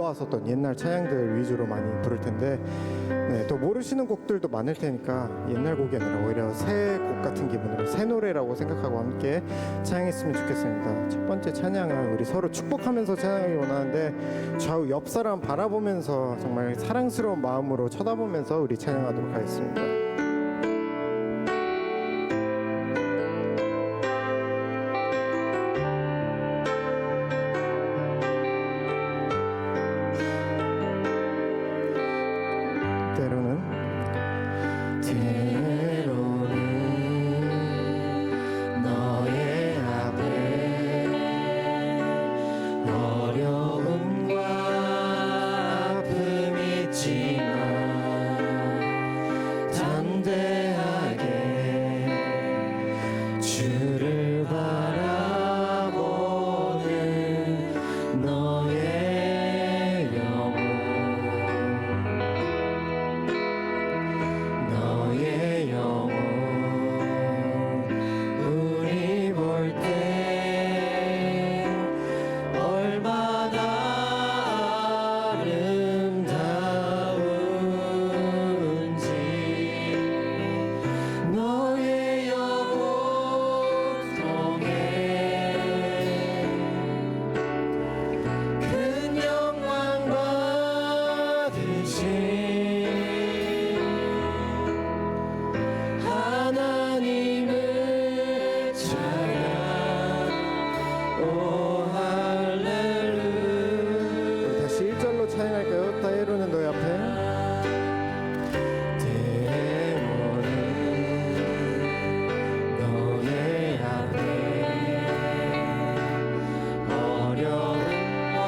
왔었던 옛날 찬양들 위주로 많이 부를 텐데, 네, 또 모르시는 곡들도 많을 테니까 옛날 곡이 아니라 오히려 새 곡 같은 기분으로 새 노래라고 생각하고 함께 찬양했으면 좋겠습니다. 첫 번째 찬양은 우리 서로 축복하면서 찬양하기 원하는데, 좌우 옆 사람 바라보면서 정말 사랑스러운 마음으로 쳐다보면서 우리 찬양하도록 하겠습니다. 때로는 너의 앞에 어려움과 아픔이 있지만 담대하게 주를 바라보는 너의 영혼, 너의 영혼, 우리 볼 때 얼마나 아름다운지, 너의 영혼 통해 큰 영광 받으신 하나님을 찬양. 오 할렐루야. 우리 다시 1절로 찬양할까요? 때로는 너의 앞에, 때로는 너의 앞에 어려움과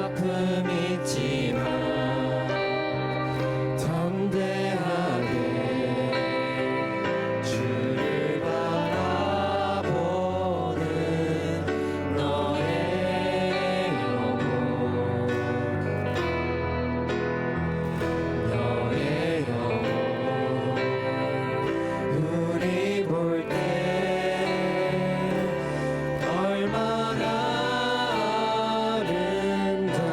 아픔이 있지만 담대하게 주를 바라보는 너의 영혼, 너의 영혼, 우리 볼 때 얼마나 아름다운지,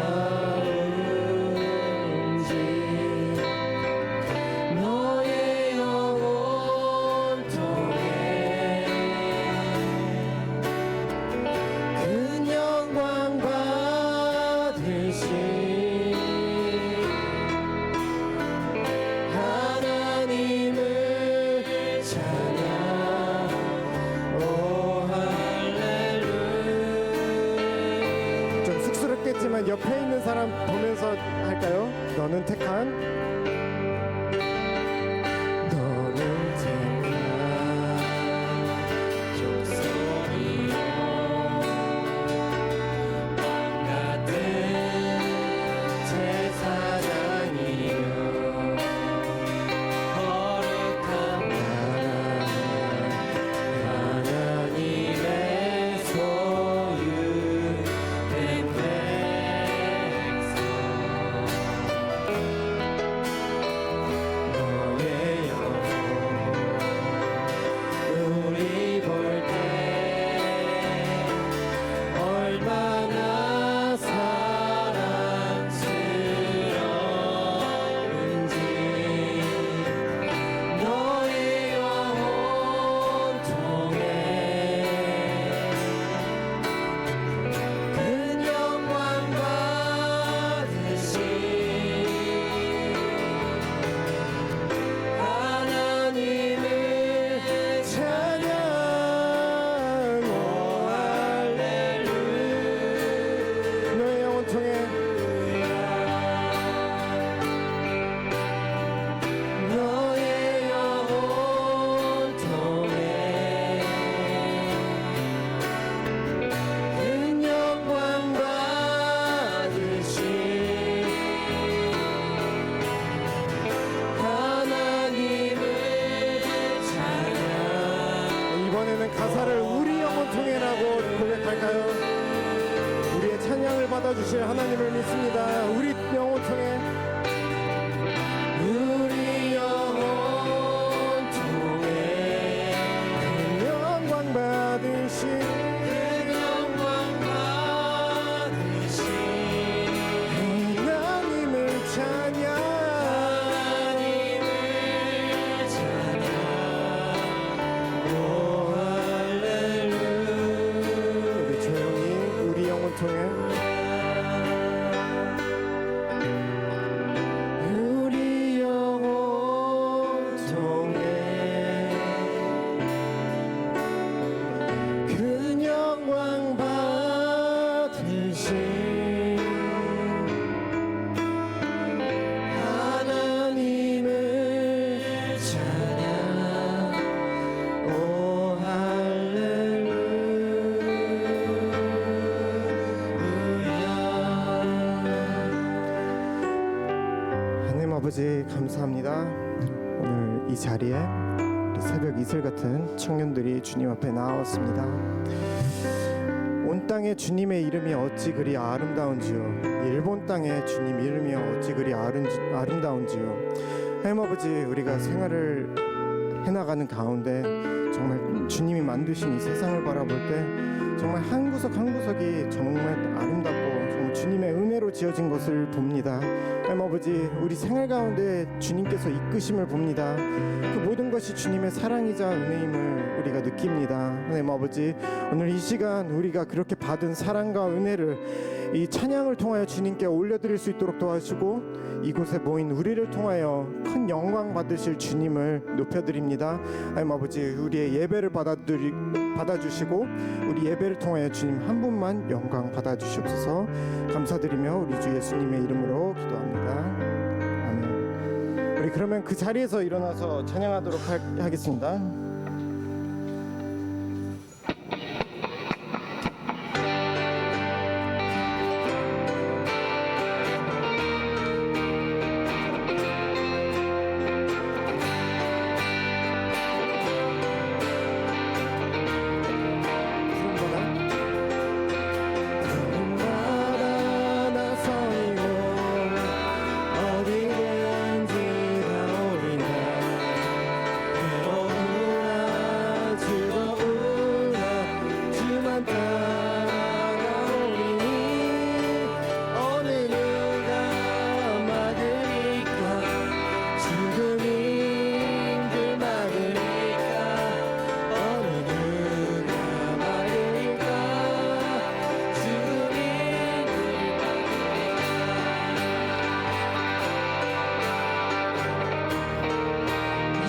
너의 영혼 통해 큰 영광 받으신 하나님을 찬양. 오 할렐루야. 좀 쑥스럽겠지만 옆에 있는 사람 보면서 할까요? 너는 택한, 너는 택한 족속이요, 왕 같은 제사장이요, 거룩한 하나님의 소유된 백성, 너의 영혼, 우리 볼 때 얼마나 사랑스러운지, 너의 영혼 통해 큰 영광 받으신 하나님을 찬양. 오 할렐루야. 너의 영혼 통해, 너의 영혼 통해 큰 영광 받으신 하나님을 찬양. 이번에는 가사를 우리 영혼 통해라고 고백할까요? 우리의 찬양을 받아주실 하나님을 믿습니다. 우리 영혼 통해, 우리 영혼 통해 큰 영광 받으신, 큰 영광 받으신 아버지 감사합니다. 오늘 이 자리에 우리 새벽 이슬 같은 청년들이 주님 앞에 나왔습니다. 온 땅에 주님의 이름이 어찌 그리 아름다운지요, 일본 땅에 주님 이름이 어찌 그리 아름다운지요. 하나님 아버지, 우리가 생활을 해나가는 가운데 정말 주님이 만드신 이 세상을 바라볼 때 정말 한 구석 한 구석이 정말 아름답고 정말 주님의 은혜로 지어진 것을 봅니다. 하나님 아버지, 우리 생활 가운데 주님께서 이끄심을 봅니다. 그 모든 것이 주님의 사랑이자 은혜임을 우리가 느낍니다. 하나님 아버지, 오늘 이 시간 우리가 그렇게 받은 사랑과 은혜를 이 찬양을 통하여 주님께 올려드릴 수 있도록 도와주시고, 이곳에 모인 우리를 통하여 큰 영광 받으실 주님을 높여드립니다. 하나님 아버지, 우리의 예배를 받아주시고 우리 예배를 통하여 주님 한 분만 영광 받아주시옵소서. 감사드리며 우리 주 예수님의 이름으로 기도합니다. 아멘. 우리 그러면 그 자리에서 일어나서 찬양하도록 하겠습니다.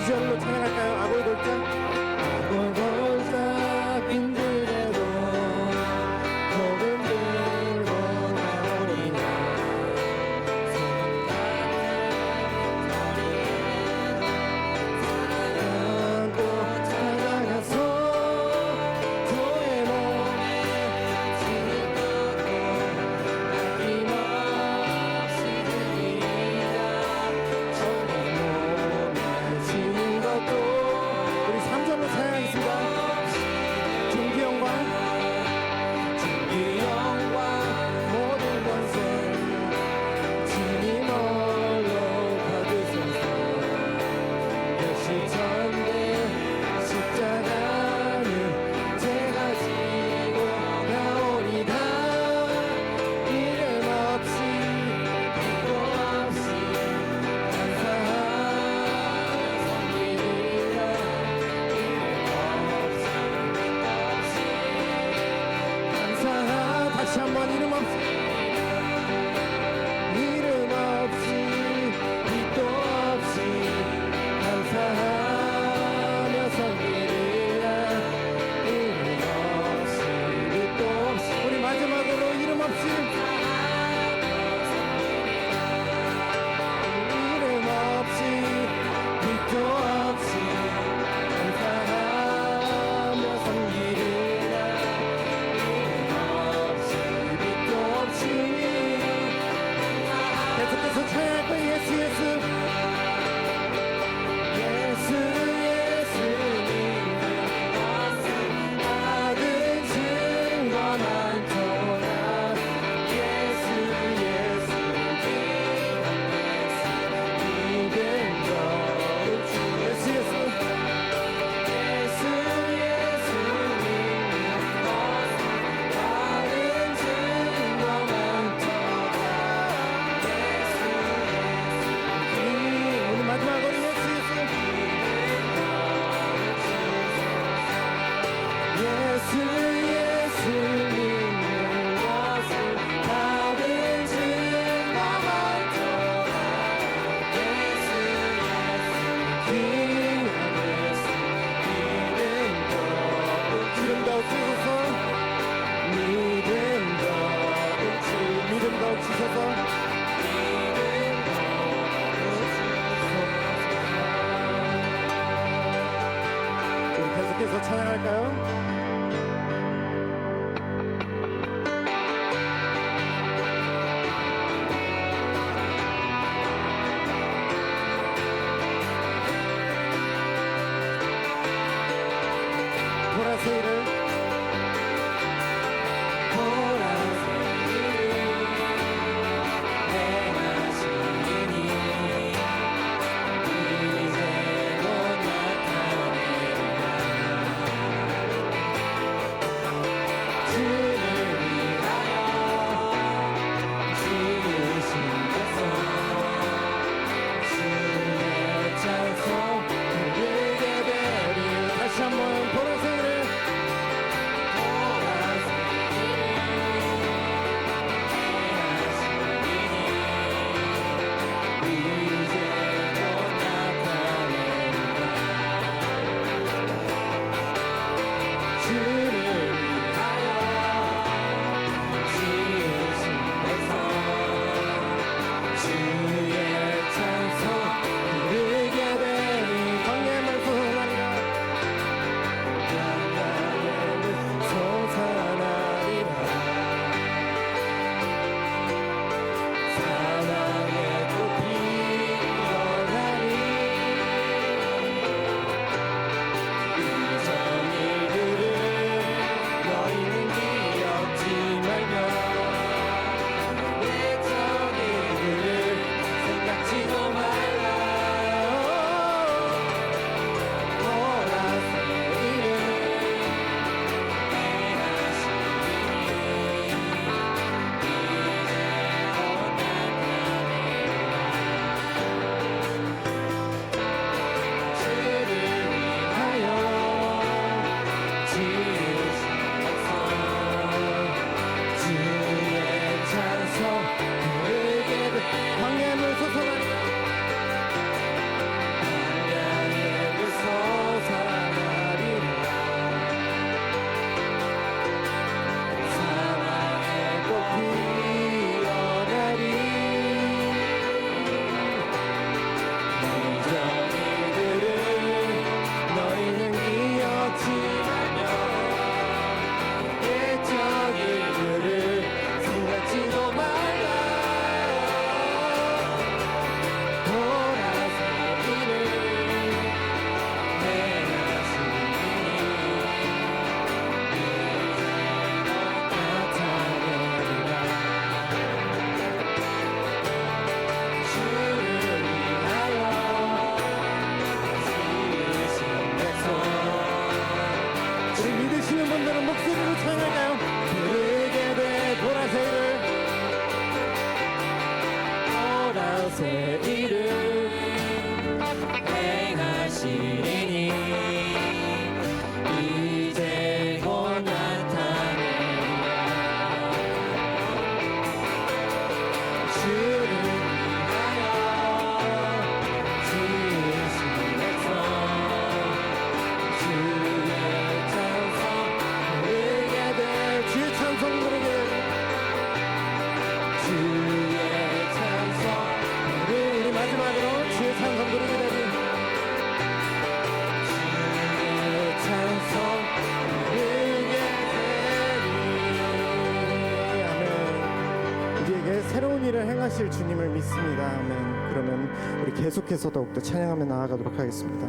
이절로 찬양할까요? 아골골짝. 아골골짝 빈들에도 걸음 들고 나오리나, 손 안고 찾아가서 주의 몸에 짐을 걷고 아낌없이 드리라. 주의 몸에 짐을 걷고. 우리 3절로 찬양하겠습니다. 존귀 영광 모든 권세 주님 홀로 받으소서. 열시전대 십자가를 제가 지고 나오리다. 이름 없이 빛도 없이 감사하며 섬기리라. 다시 한번 이름 없이 빛도 없이 감사하며 섬기리라. 이름 없이 빛도 없이. 우리 마지막으로 이름 없이 빛도 없이 감사하며 섬기리라. 계속해서 찬양할 거예요. 예수 예수 예수 예수님 받은 증거 많도다. 예수 예수 믿음 거룩 주. 예수 예수 예수 예수님 받은 증거 많도다. 오늘 마지막으로 예수 예수 예수 예수 믿는 것을 받은 증거 많도다. 예수 예수 귀한 예수 믿음 더욱 주소서. 믿음 더욱 주소서. 계속해서 찬양할까요? 보라색을 다시 한번 보라색을 믿으시는 분들은 목소리로 찬양할까요? 부르게 돼 보라색 이름 행하시리니 이제 곧 나타내리라. 주를 위하여 지으신 백성 주의 찬송 부르게 돼. 주의 찬송 부르게 주의 찬송 우리 마지막으로 주의 찬송 부르게 되니 주의 찬송 부르게 되니. 아멘. 우리에게 새로운 일을 행하실 주님을 믿습니다. 아멘. 그러면 우리 계속해서 더욱더 찬양하며 나아가도록 하겠습니다.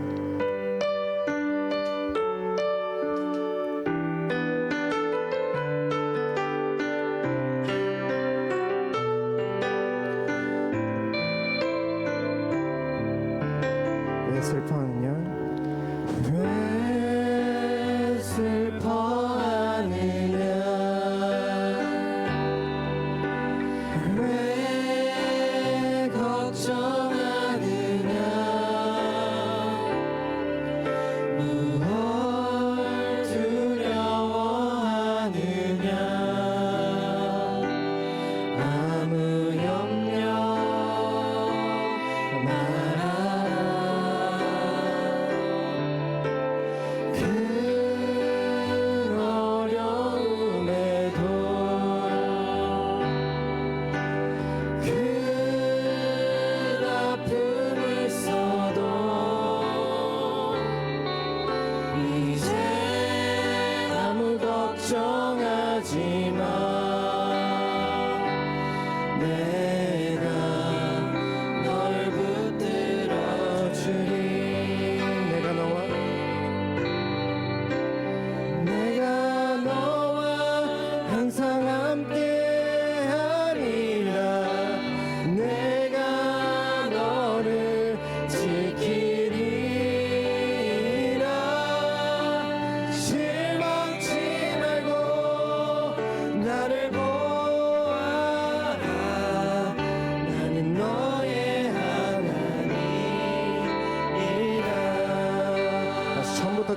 왜 슬퍼하느냐? 왜 슬퍼하느냐? 왜 걱정하느냐? 무엇 두려워하느냐? 아무 염려 말아라.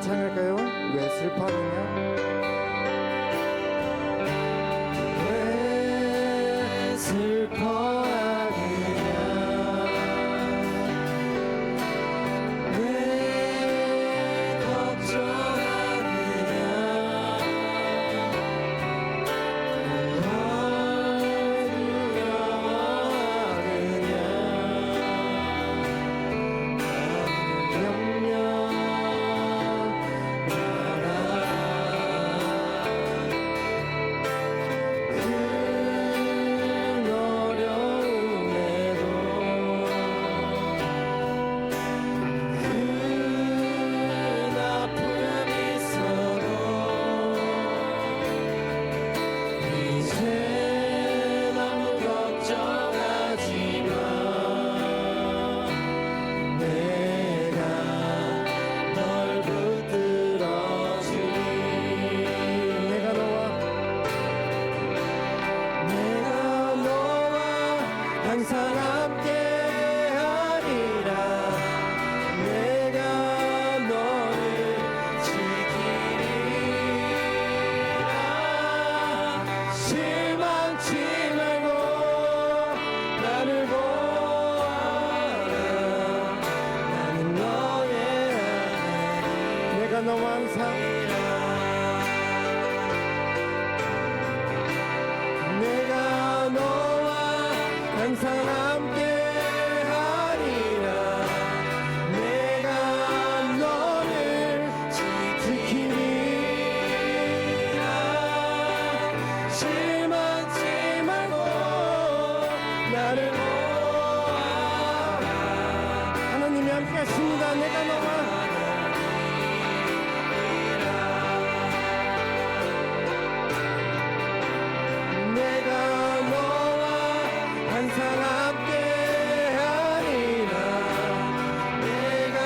찬양할까요? 왜 슬퍼하느냐? 왜 슬퍼하느냐 왜 걱정하느냐 뭘 두려워하느냐 영영 항상 함께하리라 내가 너를 지키리라 실망치 말고 나를 보아라 나는 너의 하나님 내가 너와 항상 내가 너와 항상 함께하리라 내가 너를 지키리라 실망치 말고 나를 보아라 하나님이 함께 하십니다. 내가 너와 내가 너와 항상 함께하리라 내가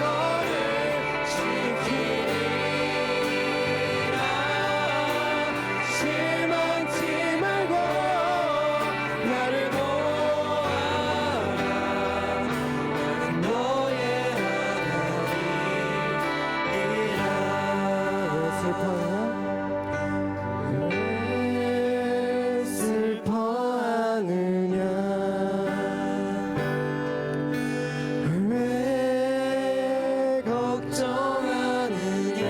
너를 지키리라 실망치 말고 나를 보아라 나는 너의 하나님이라 왜 슬퍼하느냐? 왜 슬퍼하느냐 왜 걱정하느냐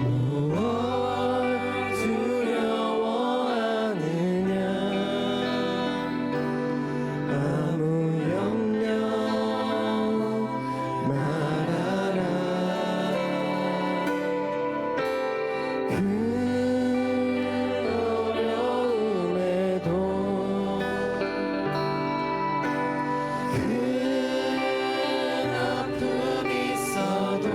무엇 두려워하느냐 아무 염려 말아라 그 어려움에도 그 아픔 있어도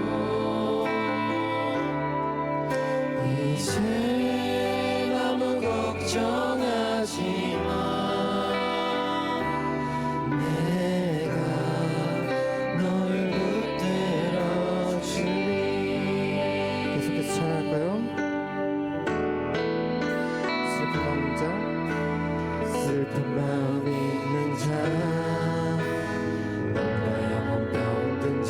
이제 아무 걱정하지 마 내가 널 붙들어 주리 계속해서 찬양할까요? 슬픈 마음 자 슬픈 마음 있는 자 너와 영혼 병든 자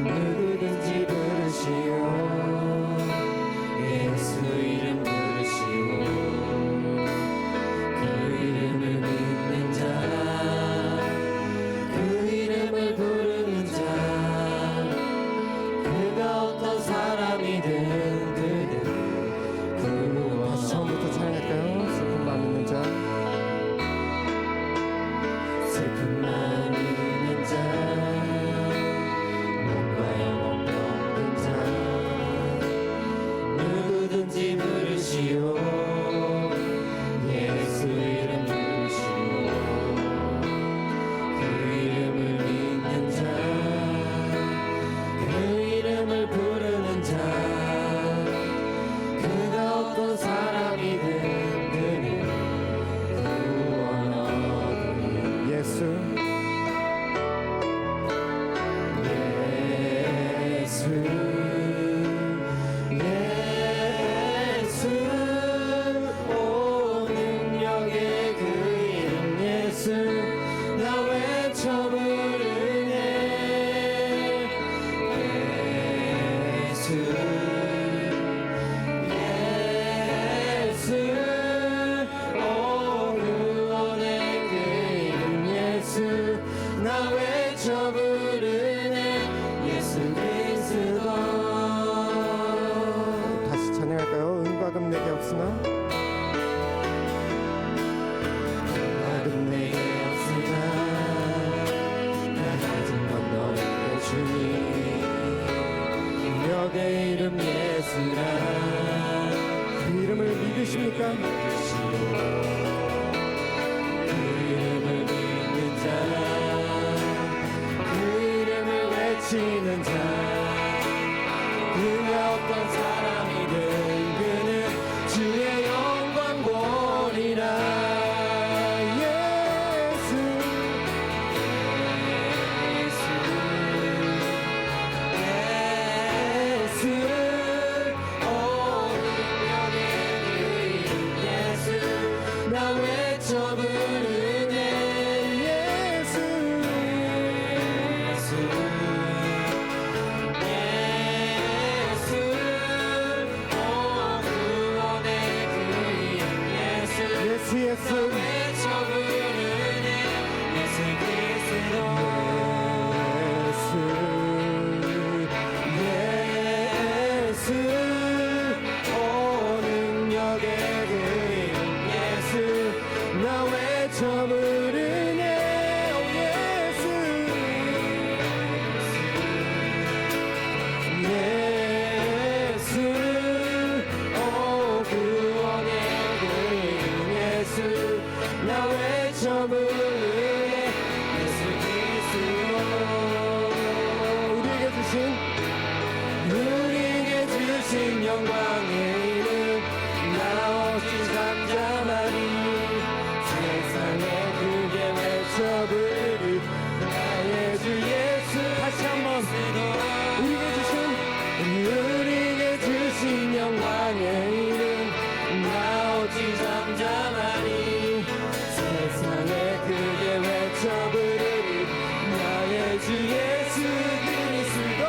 누구든지 부르시오 예수 이름 부르시오 그 이름을 믿는 자 그 이름을 부르는 자 그가 어떤 사람이든 그대를 구원 다시 처음부터 찬양할까요? 슬픈 마음 있는 자 것이라 그 이름을 믿으십니까? 그 이름을 믿는 자, 그 이름을 외치는 자, 그가 어떤 사람이든 그는 주의 영광 보리라. 예수 예수, 오 능력의 그 이름 예수, 나 외쳐 부르네. 예수 예수, 예수, 오 구원의 그 이름 예수, 예수 예수 외쳐 부르네. 예수 그리스도. 예수 오 능력의 그 이름 예수 나 외쳐 부르네 오 예수 예수 오 구원의 그 이름 예수 나 외쳐 부르네 예수 그리스도 우리에게 주신 영광의 이름 나 없이 잠잠하니 세상에 크게 외쳐 부르리 나의 주 예수 다시 한번 우리에게 주신 영광의 이름 나 없이 잠잠하니 세상에 크게 외쳐 부르리 나의 주 예수 그리스도.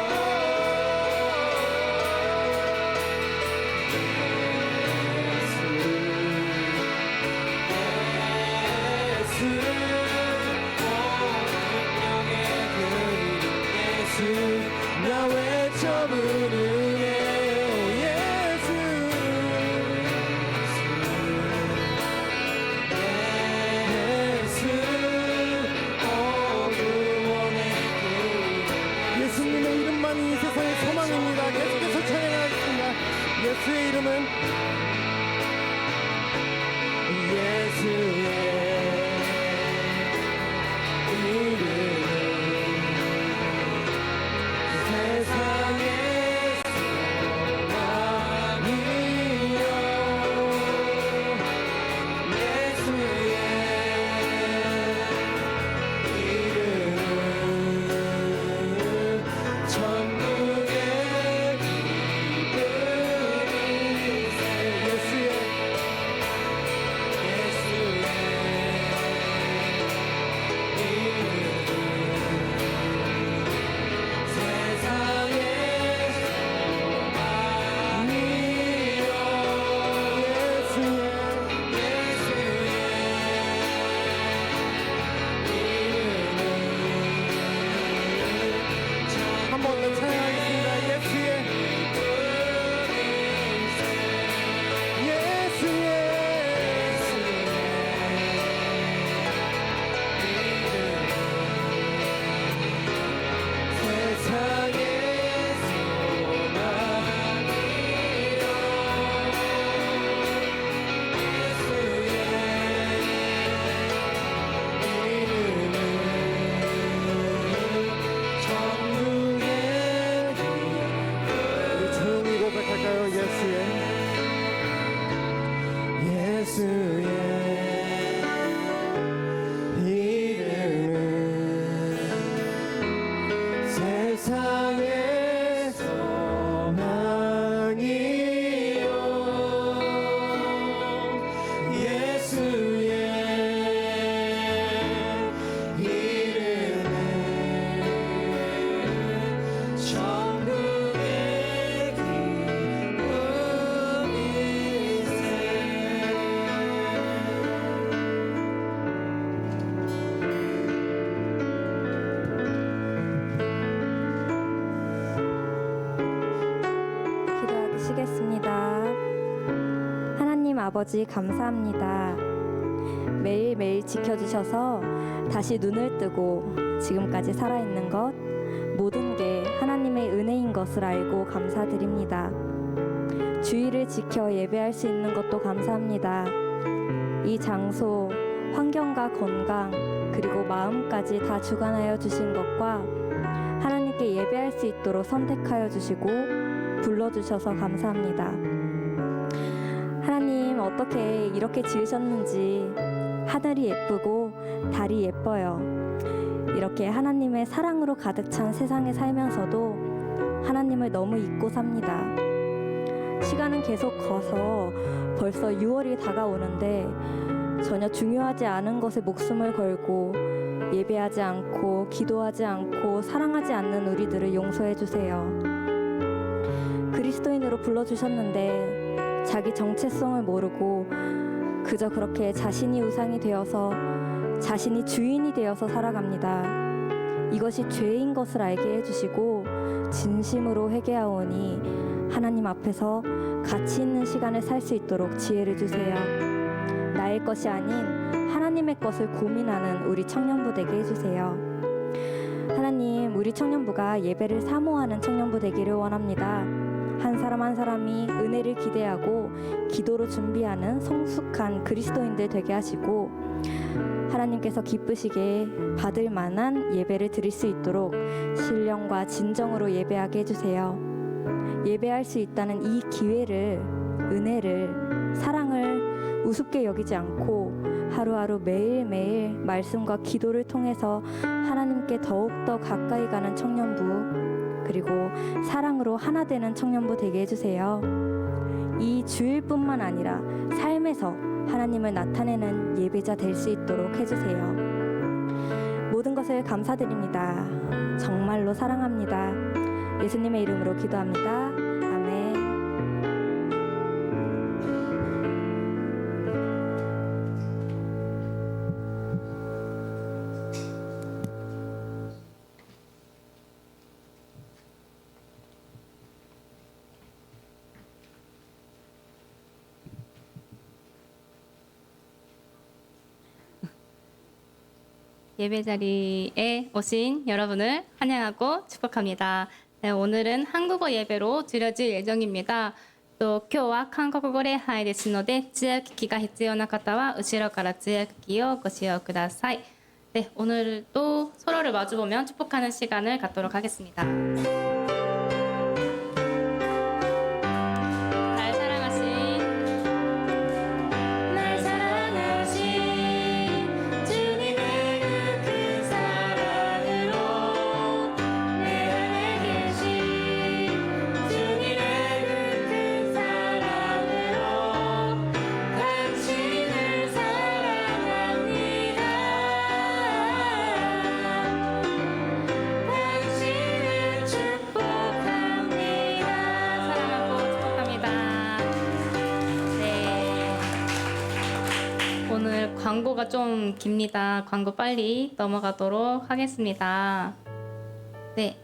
나 외쳐 부르네 예수 예수 오 구원의 예수님의 이름만이 이 세상의 소망입니다. 계속해서 찬양하겠습니다. 예수의 이름은 예수의 이름은 세상의 소망이요 예수의 이름은 천국의 기쁨이세. 예수의 아버지 감사합니다. 매일매일 지켜주셔서 다시 눈을 뜨고 지금까지 살아있는 것 모든 게 하나님의 은혜인 것을 알고 감사드립니다. 주의를 지켜 예배할 수 있는 것도 감사합니다. 이 장소, 환경과 건강, 그리고 마음까지 다 주관하여 주신 것과 하나님께 예배할 수 있도록 선택하여 주시고 불러주셔서 감사합니다. 하나님, 어떻게 이렇게 지으셨는지 하늘이 예쁘고 달이 예뻐요. 이렇게 하나님의 사랑으로 가득 찬 세상에 살면서도 하나님을 너무 잊고 삽니다. 시간은 계속 가서 벌써 6월이 다가오는데 전혀 중요하지 않은 것에 목숨을 걸고 예배하지 않고 기도하지 않고 사랑하지 않는 우리들을 용서해 주세요. 그리스도인으로 불러주셨는데 자기 정체성을 모르고 그저 그렇게 자신이 우상이 되어서 자신이 주인이 되어서 살아갑니다. 이것이 죄인 것을 알게 해주시고 진심으로 회개하오니 하나님 앞에서 가치 있는 시간을 살 수 있도록 지혜를 주세요. 나의 것이 아닌 하나님의 것을 고민하는 우리 청년부 되게 해주세요. 하나님, 우리 청년부가 예배를 사모하는 청년부 되기를 원합니다. 한 사람 한 사람이 은혜를 기대하고 기도로 준비하는 성숙한 그리스도인들 되게 하시고 하나님께서 기쁘시게 받을 만한 예배를 드릴 수 있도록 신령과 진정으로 예배하게 해주세요. 예배할 수 있다는 이 기회를, 은혜를, 사랑을 우습게 여기지 않고 하루하루 매일매일 말씀과 기도를 통해서 하나님께 더욱더 가까이 가는 청년부, 그리고 사랑으로 하나 되는 청년부 되게 해주세요. 이 주일뿐만 아니라 삶에서 하나님을 나타내는 예배자 될 수 있도록 해주세요. 모든 것을 감사드립니다. 정말로 사랑합니다. 예수님의 이름으로 기도합니다. 아멘. 예배 자리에 오신 여러분을 환영하고 축복합니다. 네, 오늘은 한국어 예배로 드려질 예정입니다. 또今日は韓国語礼拝ですので通訳機が必要な方は後ろから通訳機をご使用ください. 네, 오늘도 서로를 마주보며 축복하는 시간을 갖도록 하겠습니다. 오늘 광고가 좀 깁니다. 광고 빨리 넘어가도록 하겠습니다. 네,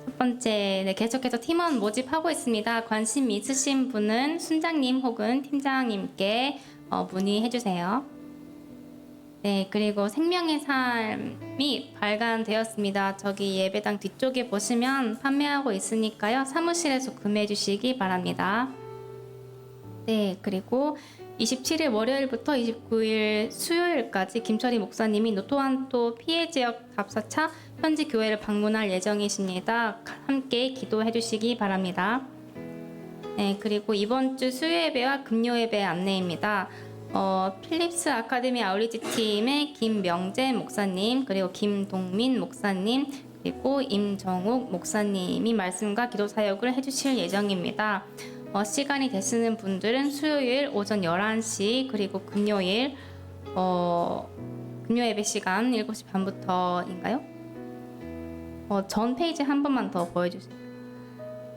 첫 번째, 계속해서 팀원 모집하고 있습니다. 관심 있으신 분은 순장님 혹은 팀장님께 문의해 주세요. 네, 그리고 생명의 삶이 발간되었습니다. 저기 예배당 뒤쪽에 보시면 판매하고 있으니까요. 사무실에서 구매해 주시기 바랍니다. 네, 그리고 27일 월요일부터 29일 수요일까지 김철희 목사님이 노토안토 피해 지역 답사차 현지 교회를 방문할 예정이십니다. 함께 기도해 주시기 바랍니다. 네, 그리고 이번 주 수요 예배와 금요 예배 안내입니다. 필립스 아카데미 아우리지 팀의 김명재 목사님, 그리고 김동민 목사님, 그리고 임정욱 목사님이 말씀과 기도 사역을 해주실 예정입니다. 시간이 되시는 분들은 수요일 오전 11시, 그리고 금요일 금요 예배 시간 7시 반부터인가요? 전 페이지 한 번만 더 보여주세요.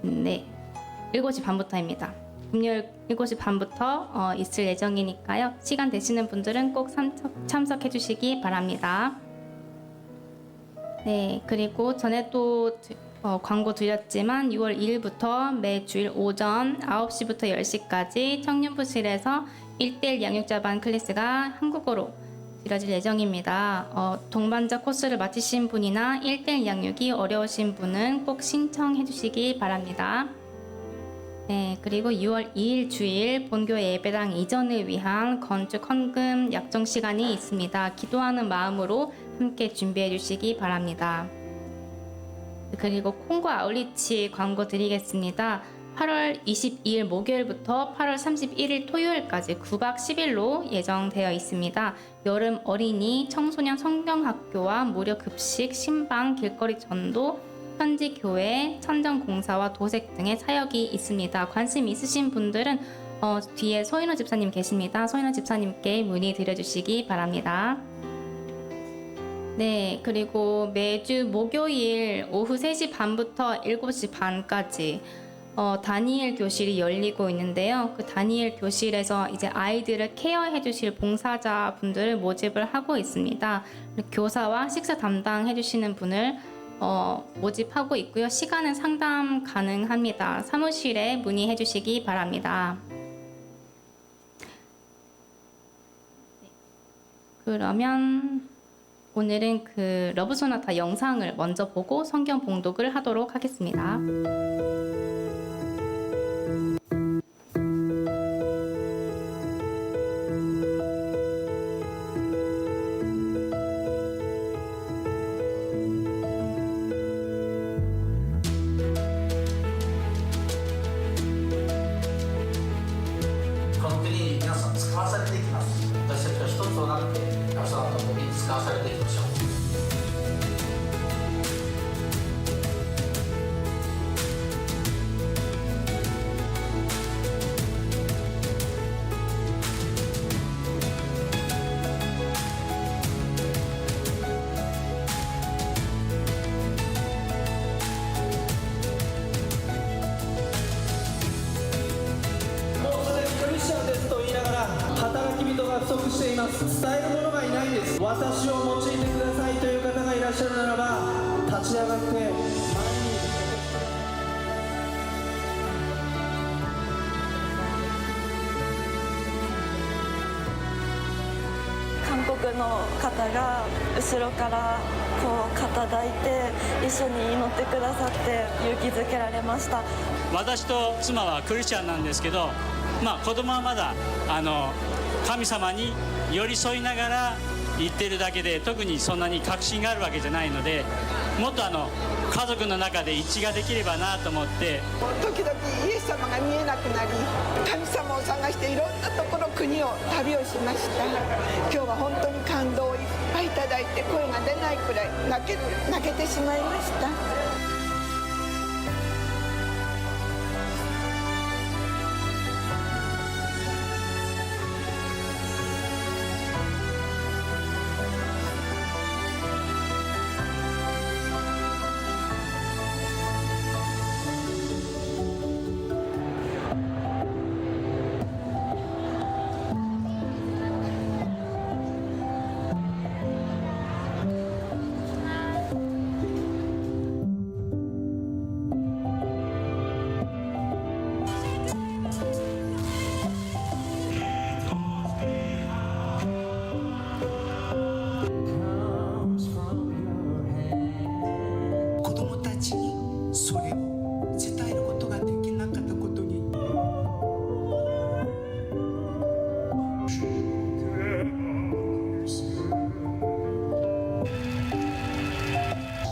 네, 7시 반부터입니다. 금요일 7시 반부터 있을 예정이니까요. 시간 되시는 분들은 꼭 참석해 주시기 바랍니다. 네, 그리고 전에 또 광고 드렸지만 6월 2일부터 매주일 오전 9시부터 10시까지 청년부실에서 1:1 양육자반 클래스가 한국어로 이뤄질 예정입니다. 동반자 코스를 마치신 분이나 1:1 양육이 어려우신 분은 꼭 신청해 주시기 바랍니다. 네, 그리고 6월 2일 주일 본교 예배당 이전을 위한 건축 헌금 약정 시간이 있습니다. 기도하는 마음으로 함께 준비해 주시기 바랍니다. 그리고 콩고 아울리치 광고 드리겠습니다. 8월 22일 목요일부터 8월 31일 토요일까지 9박 10일로 예정되어 있습니다. 여름 어린이 청소년 성경학교와 무료 급식, 신방, 길거리 전도, 현지 교회, 천정 공사와 도색 등의 사역이 있습니다. 관심 있으신 분들은 뒤에 소인호 집사님 계십니다. 소인호 집사님께 문의 드려주시기 바랍니다. 네, 그리고 매주 목요일 오후 3시 반부터 7시 반까지 다니엘 교실이 열리고 있는데요. 그 다니엘 교실에서 이제 아이들을 케어해 주실 봉사자 분들을 모집을 하고 있습니다. 교사와 식사 담당해 주시는 분을 모집하고 있고요. 시간은 상담 가능합니다. 사무실에 문의해 주시기 바랍니다. 그러면 오늘은 그 러브 소나타 영상을 먼저 보고 성경 봉독을 하도록 하겠습니다.しています。伝える者がいないんです。私を用いてくださいという方がいらっしゃるならば、立ち上がって前に。韓国の方が後ろからこう肩抱いて一緒に祈ってくださって勇気づけられました。私と妻はクリスチャンなんですけど、子供はまだ神様に寄り添いながら言ってるだけで特にそんなに確信があるわけじゃないので、もっと家族の中で一致ができればなと思って。時々イエス様が見えなくなり、神様を探していろんなところ国を旅をしました。今日は本当に感動をいっぱいいただいて声が出ないくらい泣けてしまいました。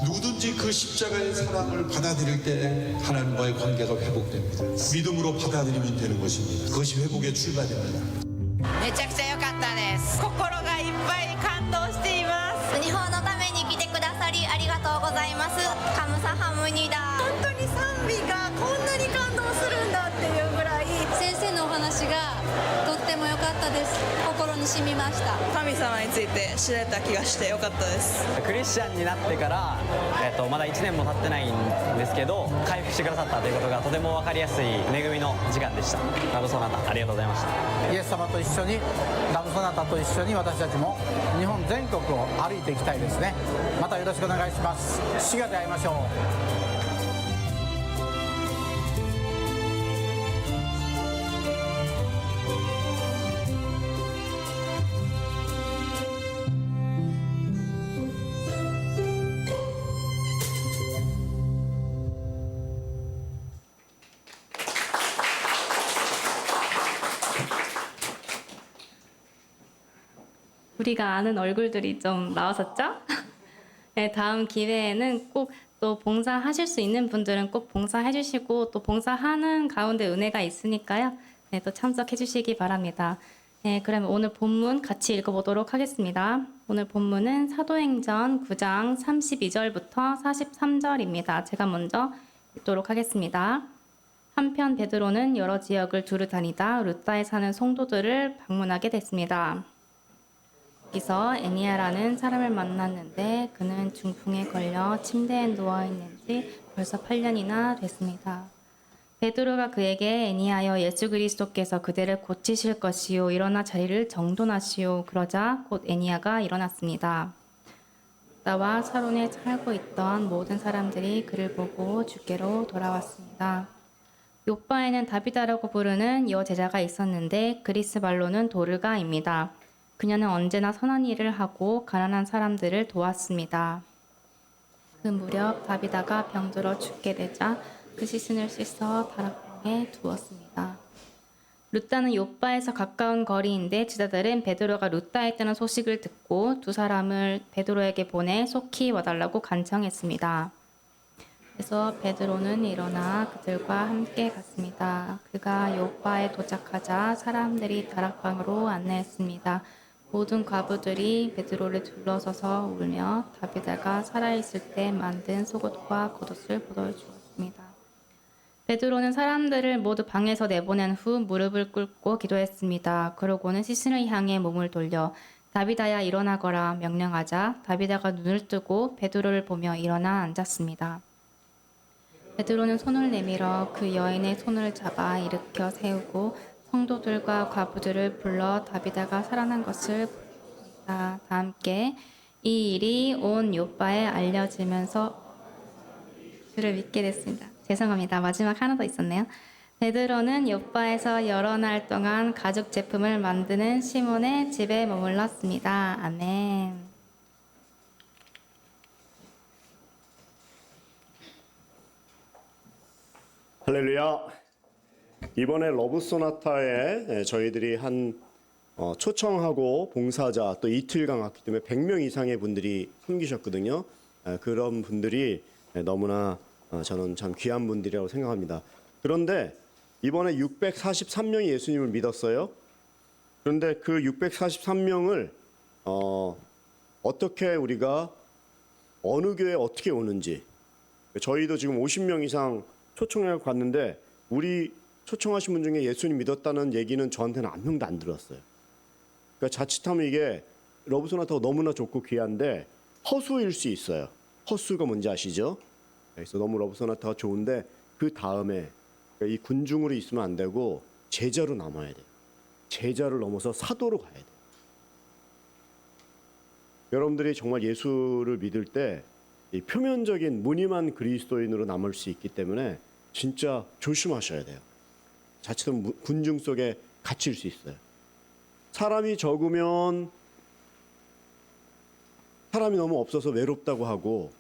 누구든지 그 십자가의 사랑을 받아들일 때 하나님과의 관계가 회복됩니다. 믿음으로 받아들이면 되는 것입니다. 그것이 회복의 출발입니다. めちゃくちゃ良かったです。心がいっぱい感動しています。日本のために来てくださりありがとうございます。カムサハムニダ。本当に賛美がこんなに感動するんだっていうぐらい。先生のお話がとっても良かったです。心に染みました。神様について知れた気がして良かったです。クリスチャンになってから、まだ1年も経ってないんですけど、回復してくださったということがとても分かりやすい恵みの時間でした。ラブソナタありがとうございました。イエス様と一緒に、ラブソナタと一緒に私たちも日本全国を歩いていきたいですね。またよろしくお願いします。滋賀で会いましょう。 우리가 아는 얼굴들이 좀 나왔었죠? 네, 다음 기회에는 꼭 또 봉사하실 수 있는 분들은 꼭 봉사해 주시고 또 봉사하는 가운데 은혜가 있으니까요. 네, 또 참석해 주시기 바랍니다. 네, 그럼 오늘 본문 같이 읽어보도록 하겠습니다. 오늘 본문은 사도행전 9장 32절부터 43절입니다. 제가 먼저 읽도록 하겠습니다. 한편 베드로는 여러 지역을 두루 다니다 루다에 사는 성도들을 방문하게 됐습니다. 여기서 애니아라는 사람을 만났는데 그는 중풍에 걸려 침대에 누워있는 지 벌써 8년이나 됐습니다. 베드로가 그에게 애니하여 예수 그리스도께서 그대를 고치실 것이요 일어나 자리를 정돈하시오 그러자 곧 애니아가 일어났습니다. 루다와 사론에 살고 있던 모든 사람들이 그를 보고 주께로 돌아왔습니다. 요바에는 다비다라고 부르는 여제자가 있었는데 그리스 말로는 도르가입니다. 그녀는 언제나 선한 일을 하고 가난한 사람들을 도왔습니다. 그 무렵 다비다가 병들어 죽게 되자 그 시신을 씻어 다락방에 두었습니다. 루다는 요바에서 가까운 거리인데 제자들은 베드로가 루다에 있다는 소식을 듣고 두 사람을 베드로에게 보내 속히 와달라고 간청했습니다. 그래서 베드로는 일어나 그들과 함께 갔습니다. 그가 요바에 도착하자 사람들이 다락방으로 안내했습니다. 모든 과부들이 베드로를 둘러서서 울며 다비다가 살아있을 때 만든 속옷과 겉옷을 보여주었습니다. 베드로는 사람들을 모두 방에서 내보낸 후 무릎을 꿇고 기도했습니다. 그러고는 시신을 향해 몸을 돌려 다비다야 일어나거라 명령하자 다비다가 눈을 뜨고 베드로를 보며 일어나 앉았습니다. 베드로는 손을 내밀어 그 여인의 손을 잡아 일으켜 세우고 성도들과 과부들을 불러 다비다가 살아난 것을 보였습니다. 다 함께 이 일이 온 요바에 알려지면서 그를 믿게 됐습니다. 죄송합니다. 마지막 하나 더 있었네요. 베드로는 요바에서 여러 날 동안 가죽 제품을 만드는 시몬의 집에 머물렀습니다. 아멘. 할렐루야. 이번에 러브 소나타에 저희들이 한 초청하고 봉사자 또 이틀간 왔기 때문에 100명 이상의 분들이 섬기셨거든요. 그런 분들이 너무나 저는 참 귀한 분들이라고 생각합니다. 그런데 이번에 643명이 예수님을 믿었어요. 그런데 그 643명을 어떻게 우리가 어느 교회에 어떻게 오는지 저희도 지금 50명 이상 초청을 갔는데 우리 초청하신 분 중에 예수님 믿었다는 얘기는 저한테는 한 명도 안 들었어요. 그러니까 자칫하면 이게 러브소나타가 너무나 좋고 귀한데 허수일 수 있어요. 허수가 뭔지 아시죠? 그래서 너무 러브소나타가 좋은데 그 다음에 이 군중으로 있으면 안 되고 제자로 남아야 돼요. 제자를 넘어서 사도로 가야 돼요. 여러분들이 정말 예수를 믿을 때 이 표면적인 무늬만 그리스도인으로 남을 수 있기 때문에 진짜 조심하셔야 돼요. 자칫하면 군중 속에 갇힐 수 있어요. 사람이 적으면 사람이 너무 없어서 외롭다고 하고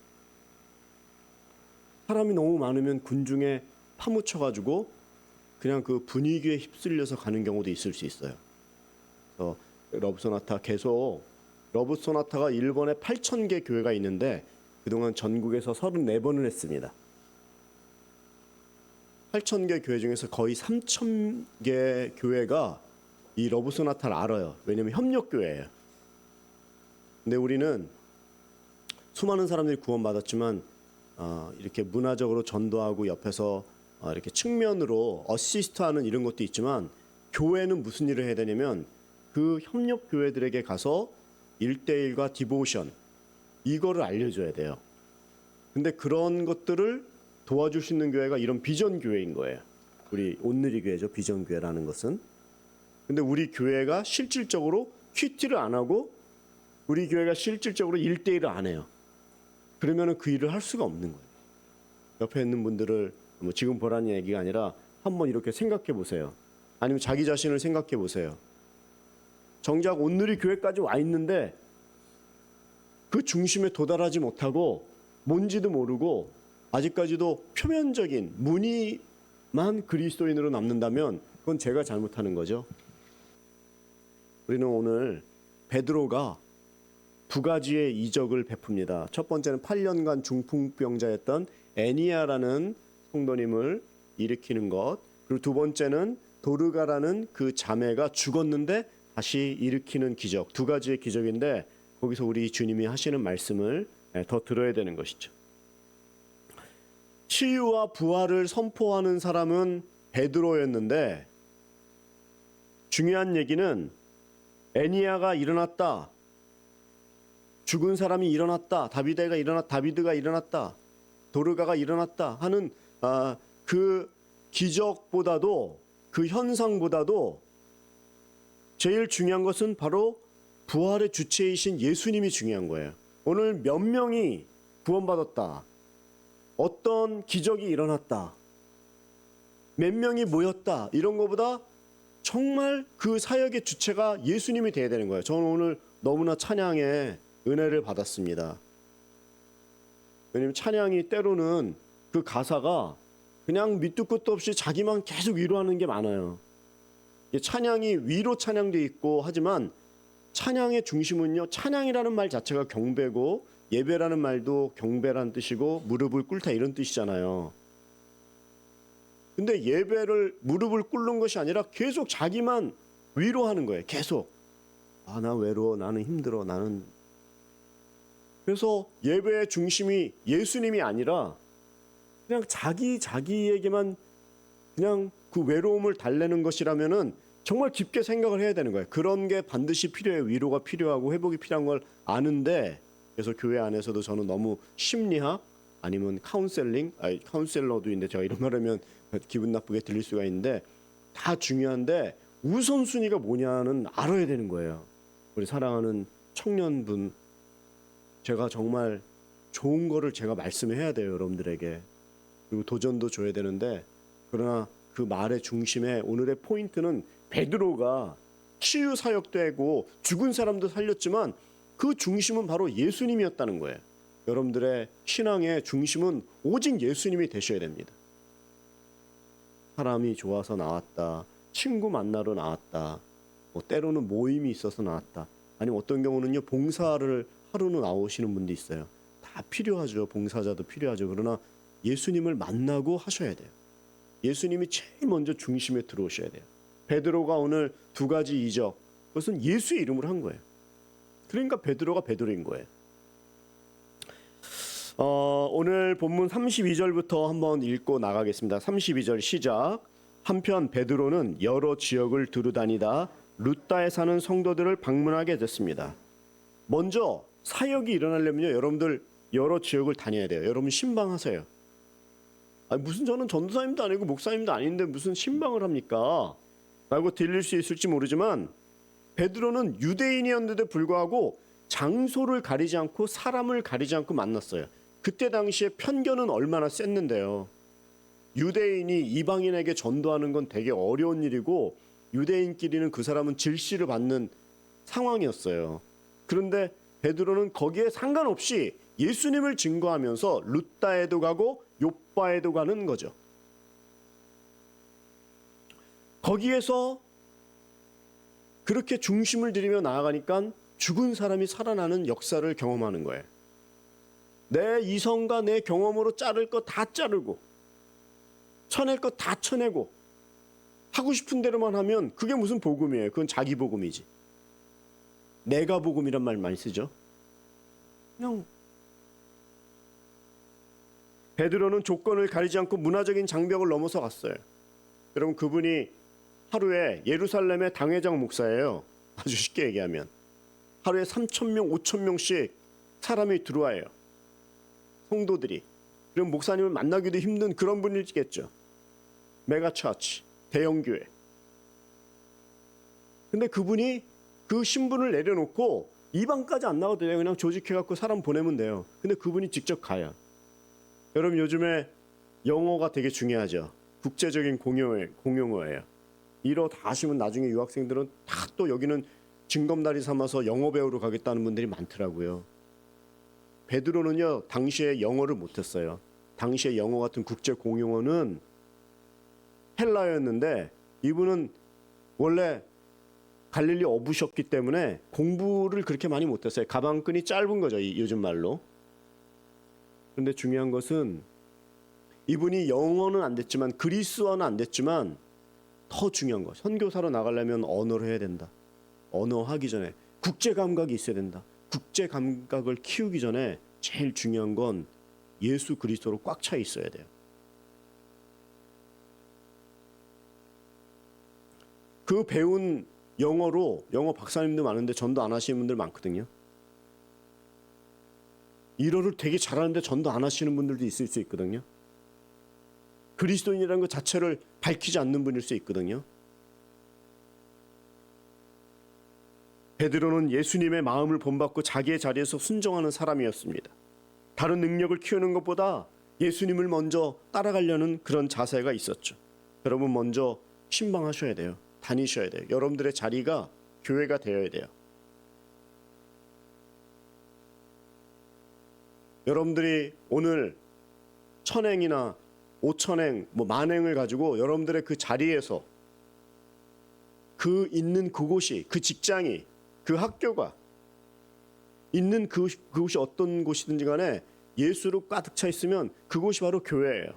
사람이 너무 많으면 군중에 파묻혀가지고 그냥 그 분위기에 휩쓸려서 가는 경우도 있을 수 있어요. 그래서 러브소나타 계속 러브소나타가 일본에 8,000개 교회가 있는데 그동안 전국에서 34번을 했습니다. 8,000개 교회 중에서 거의 3,000개 교회가 이 러브소나타를 알아요. 왜냐하면 협력교회예요. 근데 우리는 수많은 사람들이 구원받았지만 이렇게 문화적으로 전도하고 옆에서 이렇게 측면으로 어시스트하는 이런 것도 있지만 교회는 무슨 일을 해야 되냐면 그 협력교회들에게 가서 1대1과 디보션 이거를 알려줘야 돼요. 근데 그런 것들을 도와줄 수 있는 교회가 이런 비전 교회인 거예요. 우리 온누리 교회죠. 비전 교회라는 것은. 근데 우리 교회가 실질적으로 큐티를 안 하고 우리 교회가 실질적으로 1대1을 안 해요. 그러면은 그 일을 할 수가 없는 거예요. 옆에 있는 분들을 뭐 지금 보라는 얘기가 아니라 한번 이렇게 생각해 보세요. 아니면 자기 자신을 생각해 보세요. 정작 온누리 교회까지 와 있는데 그 중심에 도달하지 못하고 뭔지도 모르고 아직까지도 표면적인 무늬만 그리스도인으로 남는다면 그건 제가 잘못하는 거죠. 우리는 오늘 베드로가 두 가지의 이적을 베풉니다. 첫 번째는 8년간 중풍병자였던 애니아라는 성도님을 일으키는 것. 그리고 두 번째는 도르가라는 그 자매가 죽었는데 다시 일으키는 기적. 두 가지의 기적인데 거기서 우리 주님이 하시는 말씀을 더 들어야 되는 것이죠. 치유와 부활을 선포하는 사람은 베드로였는데 중요한 얘기는 애니아가 일어났다. 죽은 사람이 일어났다. 다비드가 일어났다. 도르가가 일어났다 하는 그 기적보다도 그 현상보다도 제일 중요한 것은 바로 부활의 주체이신 예수님이 중요한 거예요. 오늘 몇 명이 구원받았다. 어떤 기적이 일어났다. 몇 명이 모였다. 이런 것보다 정말 그 사역의 주체가 예수님이 돼야 되는 거예요. 저는 오늘 너무나 찬양에 은혜를 받았습니다. 왜냐하면 찬양이 때로는 그 가사가 그냥 밑도 끝도 없이 자기만 계속 위로하는 게 많아요. 찬양이 위로 찬양도 있고 하지만 찬양의 중심은요. 찬양이라는 말 자체가 경배고 예배라는 말도 경배란 뜻이고 무릎을 꿇다 이런 뜻이잖아요. 근데 예배를 무릎을 꿇는 것이 아니라 계속 자기만 위로하는 거예요. 계속. 나 외로워. 나는 힘들어. 나는. 그래서 예배의 중심이 예수님이 아니라 그냥 자기에게만 그냥 그 외로움을 달래는 것이라면은 정말 깊게 생각을 해야 되는 거예요. 그런 게 반드시 필요해요. 위로가 필요하고 회복이 필요한 걸 아는데 그래서 교회 안에서도 저는 너무 심리학 아니면 카운셀러도 있는데 제가 이런 말하면 기분 나쁘게 들릴 수가 있는데 다 중요한데 우선순위가 뭐냐는 알아야 되는 거예요. 우리 사랑하는 청년분 제가 정말 좋은 거를 제가 말씀해야 돼요. 여러분들에게. 그리고 도전도 줘야 되는데 그러나 그 말의 중심에 오늘의 포인트는 베드로가 치유 사역도 하고 죽은 사람도 살렸지만 그 중심은 바로 예수님이었다는 거예요. 여러분들의 신앙의 중심은 오직 예수님이 되셔야 됩니다. 사람이 좋아서 나왔다. 친구 만나러 나왔다. 때로는 모임이 있어서 나왔다. 아니면 어떤 경우는요. 봉사를 하루는 나오시는 분도 있어요. 다 필요하죠. 봉사자도 필요하죠. 그러나 예수님을 만나고 하셔야 돼요. 예수님이 제일 먼저 중심에 들어오셔야 돼요. 베드로가 오늘 두 가지 이적 그것은 예수의 이름으로 한 거예요. 그러니까 베드로가 베드로인 거예요. 오늘 본문 32절부터 한번 읽고 나가겠습니다. 32절 시작. 한편 베드로는 여러 지역을 두루다니다 루다에 사는 성도들을 방문하게 됐습니다. 먼저 사역이 일어나려면요. 여러분들 여러 지역을 다녀야 돼요. 여러분 신방하세요. 무슨 저는 전도사님도 아니고 목사님도 아닌데 무슨 신방을 합니까? 라고 들릴 수 있을지 모르지만 베드로는 유대인이었는데도 불구하고 장소를 가리지 않고 사람을 가리지 않고 만났어요. 그때 당시에 편견은 얼마나 셌는데요. 유대인이 이방인에게 전도하는 건 되게 어려운 일이고 유대인끼리는 그 사람은 질시를 받는 상황이었어요. 그런데 베드로는 거기에 상관없이 예수님을 증거하면서 루다에도 가고 욥바에도 가는 거죠. 거기에서 그렇게 중심을 들이며 나아가니까 죽은 사람이 살아나는 역사를 경험하는 거예요. 내 이성과 내 경험으로 자를 거 다 자르고 쳐낼 거 다 쳐내고 하고 싶은 대로만 하면 그게 무슨 복음이에요. 그건 자기 복음이지. 내가 복음이란 말 많이 쓰죠. 그냥 베드로는 조건을 가리지 않고 문화적인 장벽을 넘어서 갔어요. 여러분 그분이 하루에 예루살렘의 당회장 목사예요. 아주 쉽게 얘기하면 하루에 3,000명, 5,000명씩 사람이 들어와요. 성도들이. 그럼 목사님을 만나기도 힘든 그런 분이겠죠. 메가처치, 대형교회. 근데 그분이 그 신분을 내려놓고 이방까지 안 나가도 돼요. 그냥 조직해갖고 사람 보내면 돼요. 근데 그분이 직접 가요. 여러분 요즘에 영어가 되게 중요하죠. 국제적인 공용어예요. 이러 다 하시면 나중에 유학생들은 다 또 여기는 징검다리 삼아서 영어 배우러 가겠다는 분들이 많더라고요. 베드로는요 당시에 영어를 못했어요. 당시에 영어 같은 국제 공용어는 헬라어였는데 이분은 원래 갈릴리 어부셨기 때문에 공부를 그렇게 많이 못했어요. 가방끈이 짧은 거죠, 요즘 말로. 그런데 중요한 것은 이분이 영어는 안 됐지만 그리스어는 안 됐지만 더 중요한 거, 선교사로 나가려면 언어를 해야 된다. 언어 하기 전에 국제 감각이 있어야 된다. 국제 감각을 키우기 전에 제일 중요한 건 예수 그리스도로 꽉 차 있어야 돼요. 그 배운 영어로, 영어 박사님도 많은데 전도 안 하시는 분들 많거든요. 일어를 되게 잘하는데 전도 안 하시는 분들도 있을 수 있거든요. 그리스도인이라는 것 자체를 밝히지 않는 분일 수 있거든요. 베드로는 예수님의 마음을 본받고 자기의 자리에서 순종하는 사람이었습니다. 다른 능력을 키우는 것보다 예수님을 먼저 따라가려는 그런 자세가 있었죠. 여러분 먼저 신방하셔야 돼요. 다니셔야 돼요. 여러분들의 자리가 교회가 되어야 돼요. 여러분들이 오늘 1000행이나 5000행, 만행을 가지고 여러분들의 그 자리에서 그 있는 그곳이, 그 직장이, 그 학교가 있는 그곳이 어떤 곳이든지 간에 예수로 가득 차 있으면 그곳이 바로 교회예요.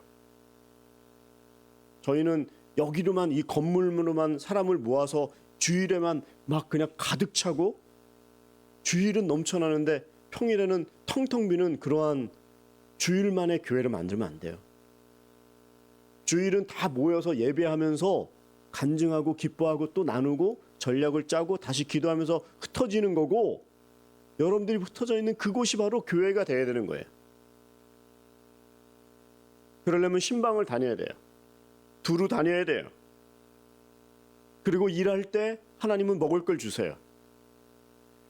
저희는 여기로만, 이 건물로만 사람을 모아서 주일에만 막 그냥 가득 차고 주일은 넘쳐나는데 평일에는 텅텅 비는 그러한 주일만의 교회를 만들면 안 돼요. 주일은 다 모여서 예배하면서 간증하고 기뻐하고 또 나누고 전략을 짜고 다시 기도하면서 흩어지는 거고, 여러분들이 흩어져 있는 그곳이 바로 교회가 돼야 되는 거예요. 그러려면 신방을 다녀야 돼요. 두루 다녀야 돼요. 그리고 일할 때 하나님은 먹을 걸 주세요.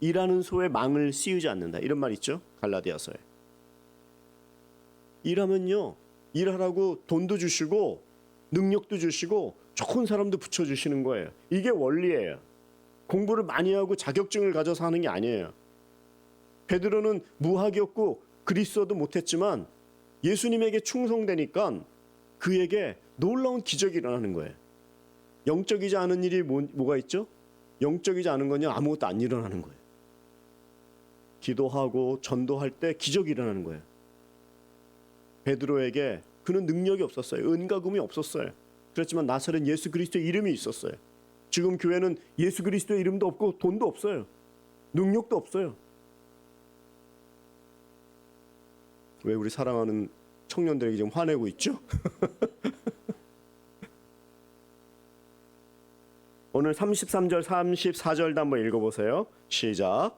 일하는 소에 망을 씌우지 않는다, 이런 말 있죠, 갈라디아서에. 일하면요, 일하라고 돈도 주시고 능력도 주시고 좋은 사람도 붙여주시는 거예요. 이게 원리예요. 공부를 많이 하고 자격증을 가져서 하는 게 아니에요. 베드로는 무학이었고 그리스어도 못했지만 예수님에게 충성되니까 그에게 놀라운 기적이 일어나는 거예요. 영적이지 않은 일이 뭐가 있죠? 영적이지 않은 건요, 아무것도 안 일어나는 거예요. 기도하고 전도할 때 기적이 일어나는 거예요. 베드로에게 그는 능력이 없었어요. 은가금이 없었어요. 그렇지만 나사렛 예수 그리스도의 이름이 있었어요. 지금 교회는 예수 그리스도의 이름도 없고 돈도 없어요. 능력도 없어요. 왜 우리 사랑하는 청년들에게 지금 화내고 있죠? 오늘 33절 34절도 한번 읽어보세요. 시작.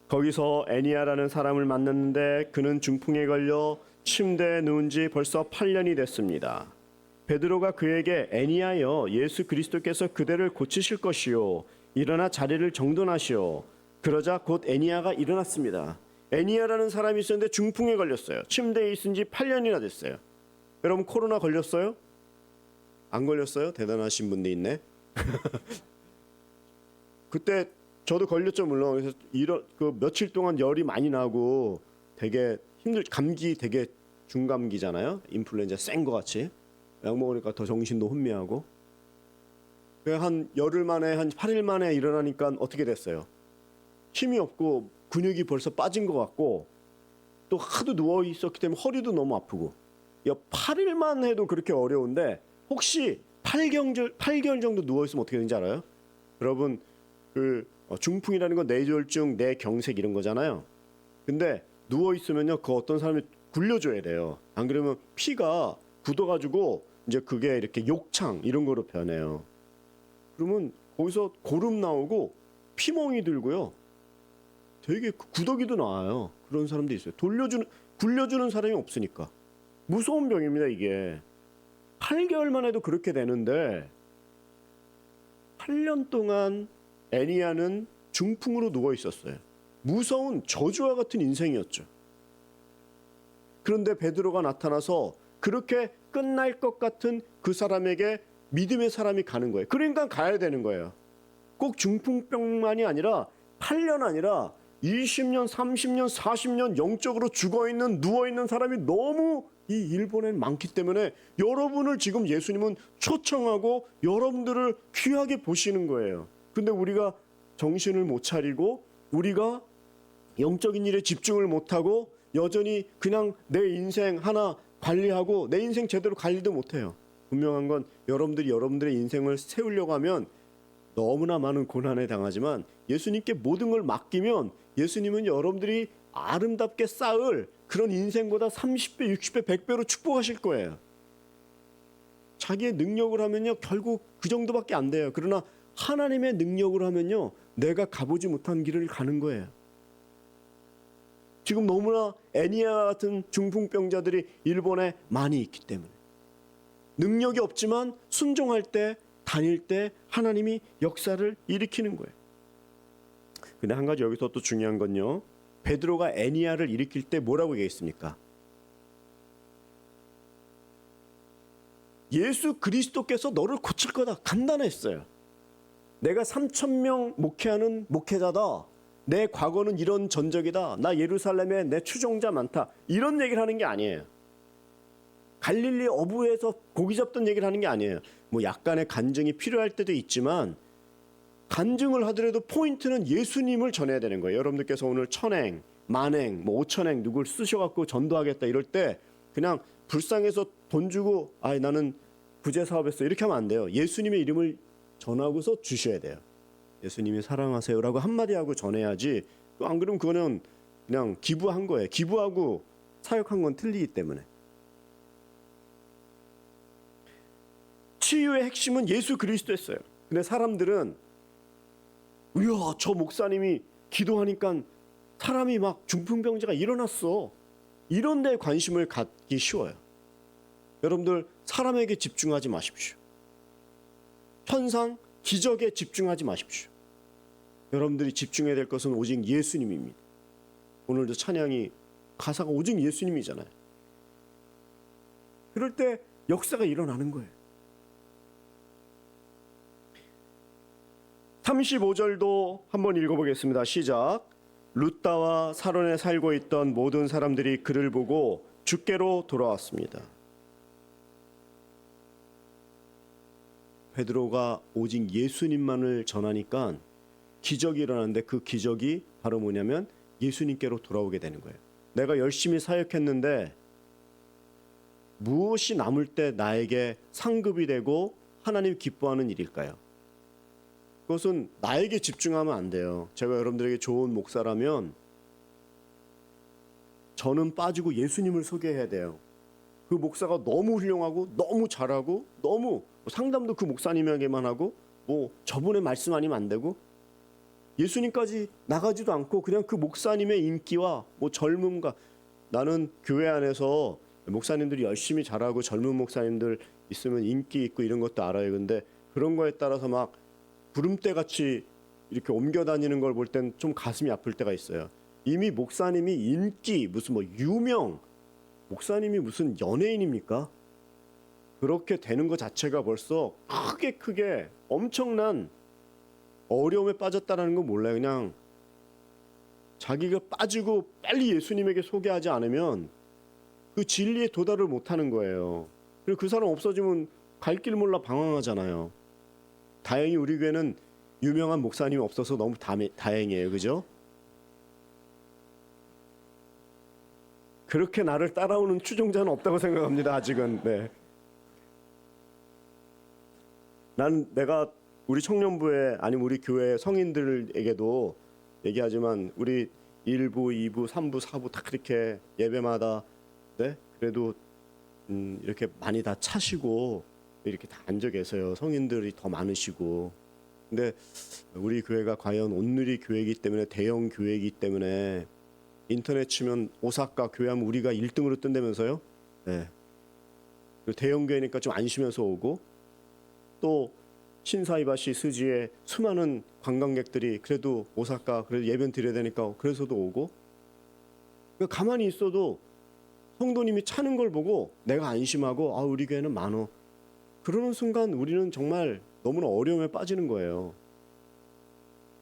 거기서 애니아라는 사람을 만났는데 그는 중풍에 걸려 침대에 누운 지 벌써 8년이 됐습니다. 베드로가 그에게 애니아여, 예수 그리스도께서 그대를 고치실 것이요, 일어나 자리를 정돈하시오. 그러자 곧 애니아가 일어났습니다. 애니아라는 사람이 있었는데 중풍에 걸렸어요. 침대에 있은 지 8년이나 됐어요. 여러분 코로나 걸렸어요? 안 걸렸어요? 대단하신 분도 있네. 그때 저도 걸렸죠, 물론. 그래서 그 며칠 동안 열이 많이 나고 되게 감기 되게 중감기잖아요. 인플루엔자 센 거 같이. 약 먹으니까 더 정신도 혼미하고. 한 열흘 만에, 한 8일 만에 일어나니까 어떻게 됐어요? 힘이 없고 근육이 벌써 빠진 것 같고 또 하도 누워 있었기 때문에 허리도 너무 아프고. 8일만 해도 그렇게 어려운데 혹시 8개월 정도 누워 있으면 어떻게 되는지 알아요? 여러분 그 중풍이라는 건 뇌졸중, 뇌경색 이런 거잖아요. 근데 누워 있으면요, 그 어떤 사람이 굴려줘야 돼요. 안 그러면 피가 굳어가지고 이제 그게 이렇게 욕창 이런 거로 변해요. 그러면 거기서 고름 나오고 피멍이 들고요, 되게 구더기도 나와요. 그런 사람도 있어요. 굴려주는 사람이 없으니까. 무서운 병입니다, 이게. 8개월만 해도 그렇게 되는데 8년 동안 애니아는 중풍으로 누워 있었어요. 무서운 저주와 같은 인생이었죠. 그런데 베드로가 나타나서 그렇게 끝날 것 같은 그 사람에게 믿음의 사람이 가는 거예요. 그러니까 가야 되는 거예요. 꼭 중풍병만이 아니라 8년 아니라 20년, 30년, 40년 영적으로 죽어있는, 누워있는 사람이 너무 이 일본엔 많기 때문에 여러분을 지금 예수님은 초청하고 여러분들을 귀하게 보시는 거예요. 근데 우리가 정신을 못 차리고 우리가 영적인 일에 집중을 못하고 여전히 그냥 내 인생 하나 관리하고 내 인생 제대로 관리도 못해요. 분명한 건 여러분들의 인생을 세우려고 하면 너무나 많은 고난에 당하지만 예수님께 모든 걸 맡기면 예수님은 여러분들이 아름답게 쌓을 그런 인생보다 30배, 60배, 100배로 축복하실 거예요. 자기의 능력으로 하면요 결국 그 정도밖에 안 돼요. 그러나 하나님의 능력으로 하면요 내가 가보지 못한 길을 가는 거예요. 지금 너무나 애니아 같은 중풍병자들이 일본에 많이 있기 때문에 능력이 없지만 순종할 때 다닐 때 하나님이 역사를 일으키는 거예요. 근데 한 가지 여기서 또 중요한 건요. 베드로가 애니아를 일으킬 때 뭐라고 얘기했습니까? 예수 그리스도께서 너를 고칠 거다. 간단했어요. 내가 3,000명 목회하는 목회자다. 내 과거는 이런 전적이다. 나 예루살렘에 내 추종자 많다. 이런 얘기를 하는 게 아니에요. 갈릴리 어부에서 고기 잡던 얘기를 하는 게 아니에요. 뭐 약간의 간증이 필요할 때도 있지만 간증을 하더라도 포인트는 예수님을 전해야 되는 거예요. 여러분들께서 오늘 1,000행, 만행, 뭐 5,000행 누굴 쓰셔갖고 전도하겠다 이럴 때 그냥 불쌍해서 돈 주고 나는 구제 사업했어 이렇게 하면 안 돼요. 예수님의 이름을 전하고서 주셔야 돼요. 예수님이 사랑하세요라고 한마디 하고 전해야지. 또 안 그러면 그거는 그냥 기부한 거예요. 기부하고 사역한 건 틀리기 때문에. 치유의 핵심은 예수 그리스도였어요. 근데 사람들은 이야 저 목사님이 기도하니까 사람이 막 중풍병자가 일어났어. 이런 데 관심을 갖기 쉬워요. 여러분들 사람에게 집중하지 마십시오. 현상, 기적에 집중하지 마십시오. 여러분들이 집중해야 될 것은 오직 예수님입니다. 오늘도 찬양이 가사가 오직 예수님이잖아요. 그럴 때 역사가 일어나는 거예요. 35절도 한번 읽어보겠습니다. 시작. 룻다와 사론에 살고 있던 모든 사람들이 그를 보고 주께로 돌아왔습니다. 베드로가 오직 예수님만을 전하니까 기적이 일어나는데 그 기적이 바로 뭐냐면 예수님께로 돌아오게 되는 거예요. 내가 열심히 사역했는데 무엇이 남을 때 나에게 상급이 되고 하나님 기뻐하는 일일까요? 그것은 나에게 집중하면 안 돼요. 제가 여러분들에게 좋은 목사라면 저는 빠지고 예수님을 소개해야 돼요. 그 목사가 너무 훌륭하고 너무 잘하고 너무 상담도 그 목사님에게만 하고 뭐 저분의 말씀 아니면 안 되고 예수님까지 나가지도 않고 그냥 그 목사님의 인기와 뭐 젊음과 나는 교회 안에서 목사님들이 열심히 잘하고 젊은 목사님들 있으면 인기 있고 이런 것도 알아요. 근데 그런 거에 따라서 막 구름대 같이 이렇게 옮겨 다니는 걸 볼 땐 좀 가슴이 아플 때가 있어요. 이미 목사님이 인기 무슨 뭐 유명 목사님이 무슨 연예인입니까? 그렇게 되는 것 자체가 벌써 크게 엄청난 어려움에 빠졌다는 거 몰라요. 그냥 자기가 빠지고 빨리 예수님에게 소개하지 않으면 그 진리에 도달을 못하는 거예요. 그리고 그 사람 없어지면 갈 길 몰라 방황하잖아요. 다행히 우리 교회는 유명한 목사님이 없어서 너무 다행이에요. 그죠? 그렇게 나를 따라오는 추종자는 없다고 생각합니다. 아직은. 네. 내가 우리 청년부에 아니면 우리 교회 성인들에게도 얘기하지만 우리 1부, 2부, 3부, 4부 다 그렇게 예배마다 네? 그래도 이렇게 많이 다 차시고 이렇게 다 앉아 계세요. 성인들이 더 많으시고. 근데 우리 교회가 과연 온누리 교회이기 때문에 대형 교회이기 때문에 인터넷 치면 오사카 교회하면 우리가 1등으로 뜬다면서요? 네. 그리고 대형 교회니까 좀 안심해서 오고 또 신사이바시 스지에 수많은 관광객들이 그래도 오사카 그래도 예배 드려야 되니까 그래서도 오고 그러니까 가만히 있어도 성도님이 차는 걸 보고 내가 안심하고 우리 교회는 많어. 그러는 순간 우리는 정말 너무나 어려움에 빠지는 거예요.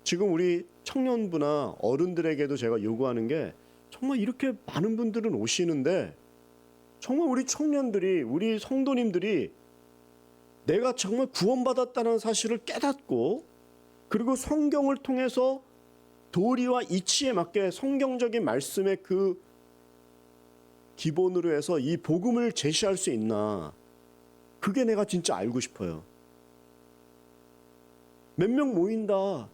지금 우리 청년부나 어른들에게도 제가 요구하는 게 정말 이렇게 많은 분들은 오시는데 정말 우리 청년들이 우리 성도님들이 내가 정말 구원받았다는 사실을 깨닫고 그리고 성경을 통해서 도리와 이치에 맞게 성경적인 말씀의 그 기본으로 해서 이 복음을 제시할 수 있나, 그게 내가 진짜 알고 싶어요. 몇 명 모인다,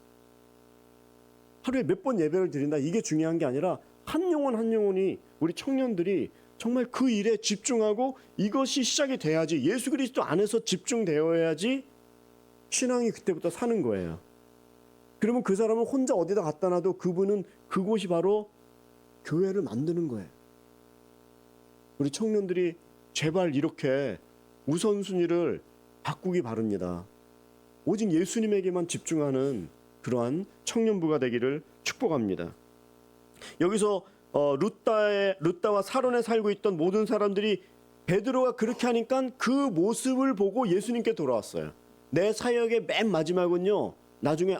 하루에 몇 번 예배를 드린다, 이게 중요한 게 아니라 한 영혼 한 영혼이, 우리 청년들이 정말 그 일에 집중하고 이것이 시작이 돼야지, 예수 그리스도 안에서 집중되어야지 신앙이 그때부터 사는 거예요. 그러면 그 사람은 혼자 어디다 갖다 놔도 그분은 그곳이 바로 교회를 만드는 거예요. 우리 청년들이 제발 이렇게 우선순위를 바꾸기 바랍니다. 오직 예수님에게만 집중하는 그러한 청년부가 되기를 축복합니다. 여기서 룻다와 사론에 살고 있던 모든 사람들이 베드로가 그렇게 하니까 그 모습을 보고 예수님께 돌아왔어요. 내 사역의 맨 마지막은요, 나중에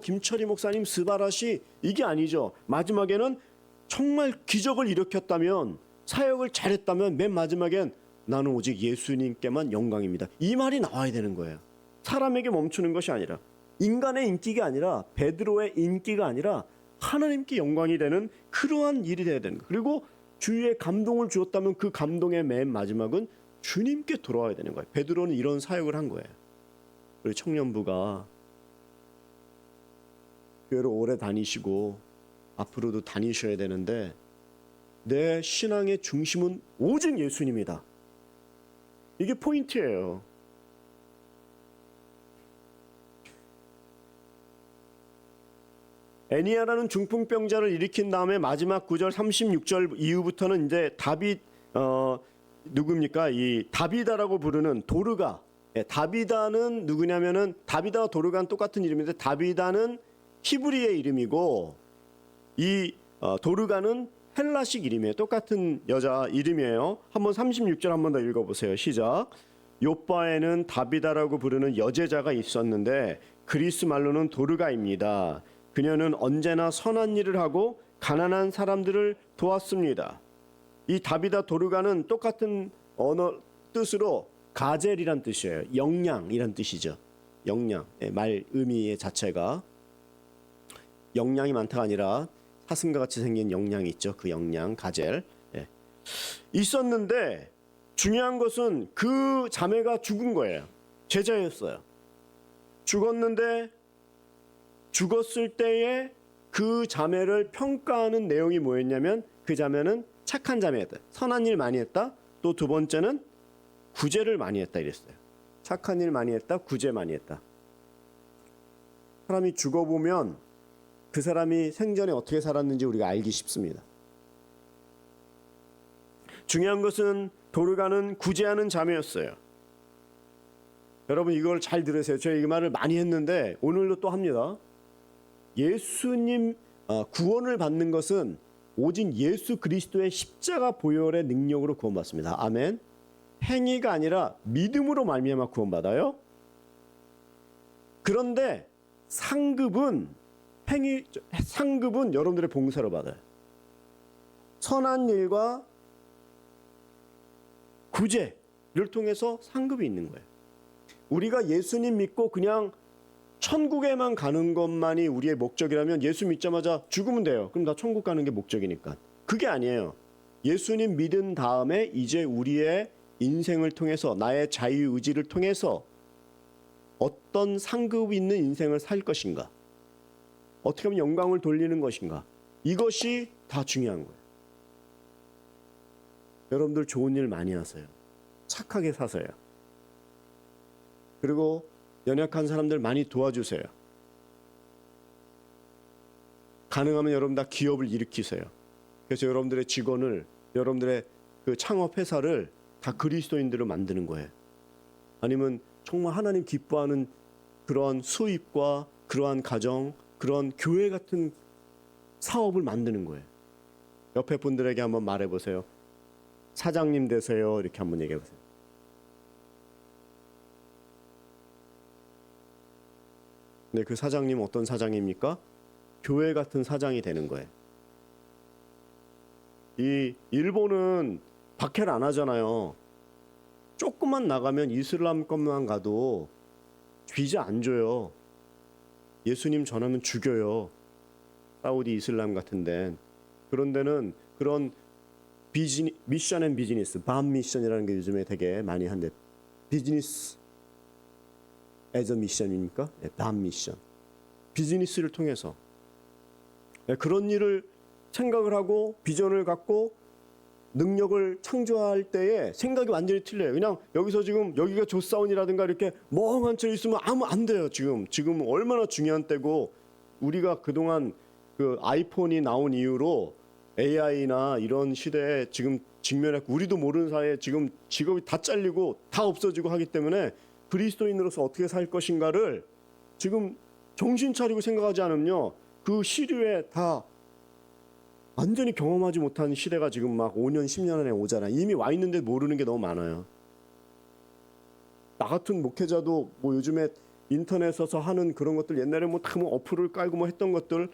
김철희 목사님 스바라시 이게 아니죠. 마지막에는 정말 기적을 일으켰다면, 사역을 잘했다면 맨 마지막엔 나는 오직 예수님께만 영광입니다, 이 말이 나와야 되는 거예요. 사람에게 멈추는 것이 아니라, 인간의 인기가 아니라, 베드로의 인기가 아니라 하나님께 영광이 되는 그러한 일이 돼야 되는 거예요. 그리고 주위에 감동을 주었다면 그 감동의 맨 마지막은 주님께 돌아와야 되는 거예요. 베드로는 이런 사역을 한 거예요. 우리 청년부가 교회를 오래 다니시고 앞으로도 다니셔야 되는데, 내 신앙의 중심은 오직 예수님이다, 이게 포인트예요. 애니아라는 중풍병자를 일으킨 다음에 마지막 9절 36절 이후부터는 이제 누굽니까? 이 다비다라고 부르는 도르가. 다비다는 누구냐면은, 다비다와 도르가는 똑같은 이름인데 다비다는 히브리의 이름이고 이 도르가는 헬라식 이름이에요. 똑같은 여자 이름이에요. 한번 36절 한번 더 읽어보세요. 시작. 요바에는 다비다라고 부르는 여제자가 있었는데 그리스 말로는 도르가입니다. 그녀는 언제나 선한 일을 하고 가난한 사람들을 도왔습니다. 이 다비다 도르가는 똑같은 언어 뜻으로 가젤이란 뜻이에요. 영양이란 뜻이죠. 영양. 말 의미 자체가 영양이 많다가 아니라 사슴과 같이 생긴 영양이 있죠. 그 영양, 가젤. 있었는데 중요한 것은 그 자매가 죽은 거예요. 제자였어요. 죽었는데 죽었을 때에 그 자매를 평가하는 내용이 뭐였냐면, 그 자매는 착한 자매였다, 선한 일 많이 했다, 또 두 번째는 구제를 많이 했다 이랬어요. 착한 일 많이 했다, 구제 많이 했다. 사람이 죽어보면 그 사람이 생전에 어떻게 살았는지 우리가 알기 쉽습니다. 중요한 것은 도르가는 구제하는 자매였어요. 여러분 이걸 잘 들으세요. 제가 이 말을 많이 했는데 오늘도 또 합니다. 예수님 구원을 받는 것은 오직 예수 그리스도의 십자가 보혈의 능력으로 구원받습니다. 아멘. 행위가 아니라 믿음으로 말미암아 구원받아요. 그런데 상급은 여러분들의 봉사로 받아요. 선한 일과 구제를 통해서 상급이 있는 거예요. 우리가 예수님 믿고 그냥 천국에만 가는 것만이 우리의 목적이라면 예수 믿자마자 죽으면 돼요. 그럼 나 천국 가는 게 목적이니까. 그게 아니에요. 예수님 믿은 다음에 이제 우리의 인생을 통해서, 나의 자유의지를 통해서 어떤 상급이 있는 인생을 살 것인가, 어떻게 하면 영광을 돌리는 것인가, 이것이 다 중요한 거예요. 여러분들 좋은 일 많이 하세요. 착하게 사세요. 그리고 연약한 사람들 많이 도와주세요. 가능하면 여러분 다 기업을 일으키세요. 그래서 여러분들의 직원을, 여러분들의 그 창업 회사를 다 그리스도인들로 만드는 거예요. 아니면 정말 하나님 기뻐하는 그러한 수입과 그러한 가정, 그런 교회 같은 사업을 만드는 거예요. 옆에 분들에게 한번 말해보세요. 사장님 되세요. 이렇게 한번 얘기해보세요. 네, 그 사장님 어떤 사장입니까? 교회 같은 사장이 되는 거예요. 이 일본은 박해를 안 하잖아요. 조금만 나가면 이슬람 것만 가도 비자 안 줘요. 예수님 전하면 죽여요. 사우디 이슬람 같은 데. 그런 데는 그런 미션 앤 비즈니스, 밤 미션이라는 게 요즘에 되게 많이 한대. 비즈니스 에저 미션입니까? 네, 밤 미션. 비즈니스를 통해서 그런 일을 생각을 하고 비전을 갖고 능력을 창조할 때에 생각이 완전히 틀려요. 그냥 여기서 지금 여기가 조사원이라든가 이렇게 멍한 채 있으면 아무 안 돼요. 지금 얼마나 중요한 때고 우리가 그동안 그 아이폰이 나온 이후로 AI나 이런 시대에 지금 직면했고 우리도 모르는 사이에 지금 직업이 다 잘리고 다 없어지고 하기 때문에 그리스도인으로서 어떻게 살 것인가를 지금 정신 차리고 생각하지 않으면요. 그 시류에 다 완전히 경험하지 못한 시대가 지금 막 5년, 10년 안에 오잖아요. 이미 와 있는데 모르는 게 너무 많아요. 나 같은 목회자도 뭐 요즘에 인터넷에서 하는 그런 것들 옛날에 뭐 다 뭐 어플을 깔고 뭐 했던 것들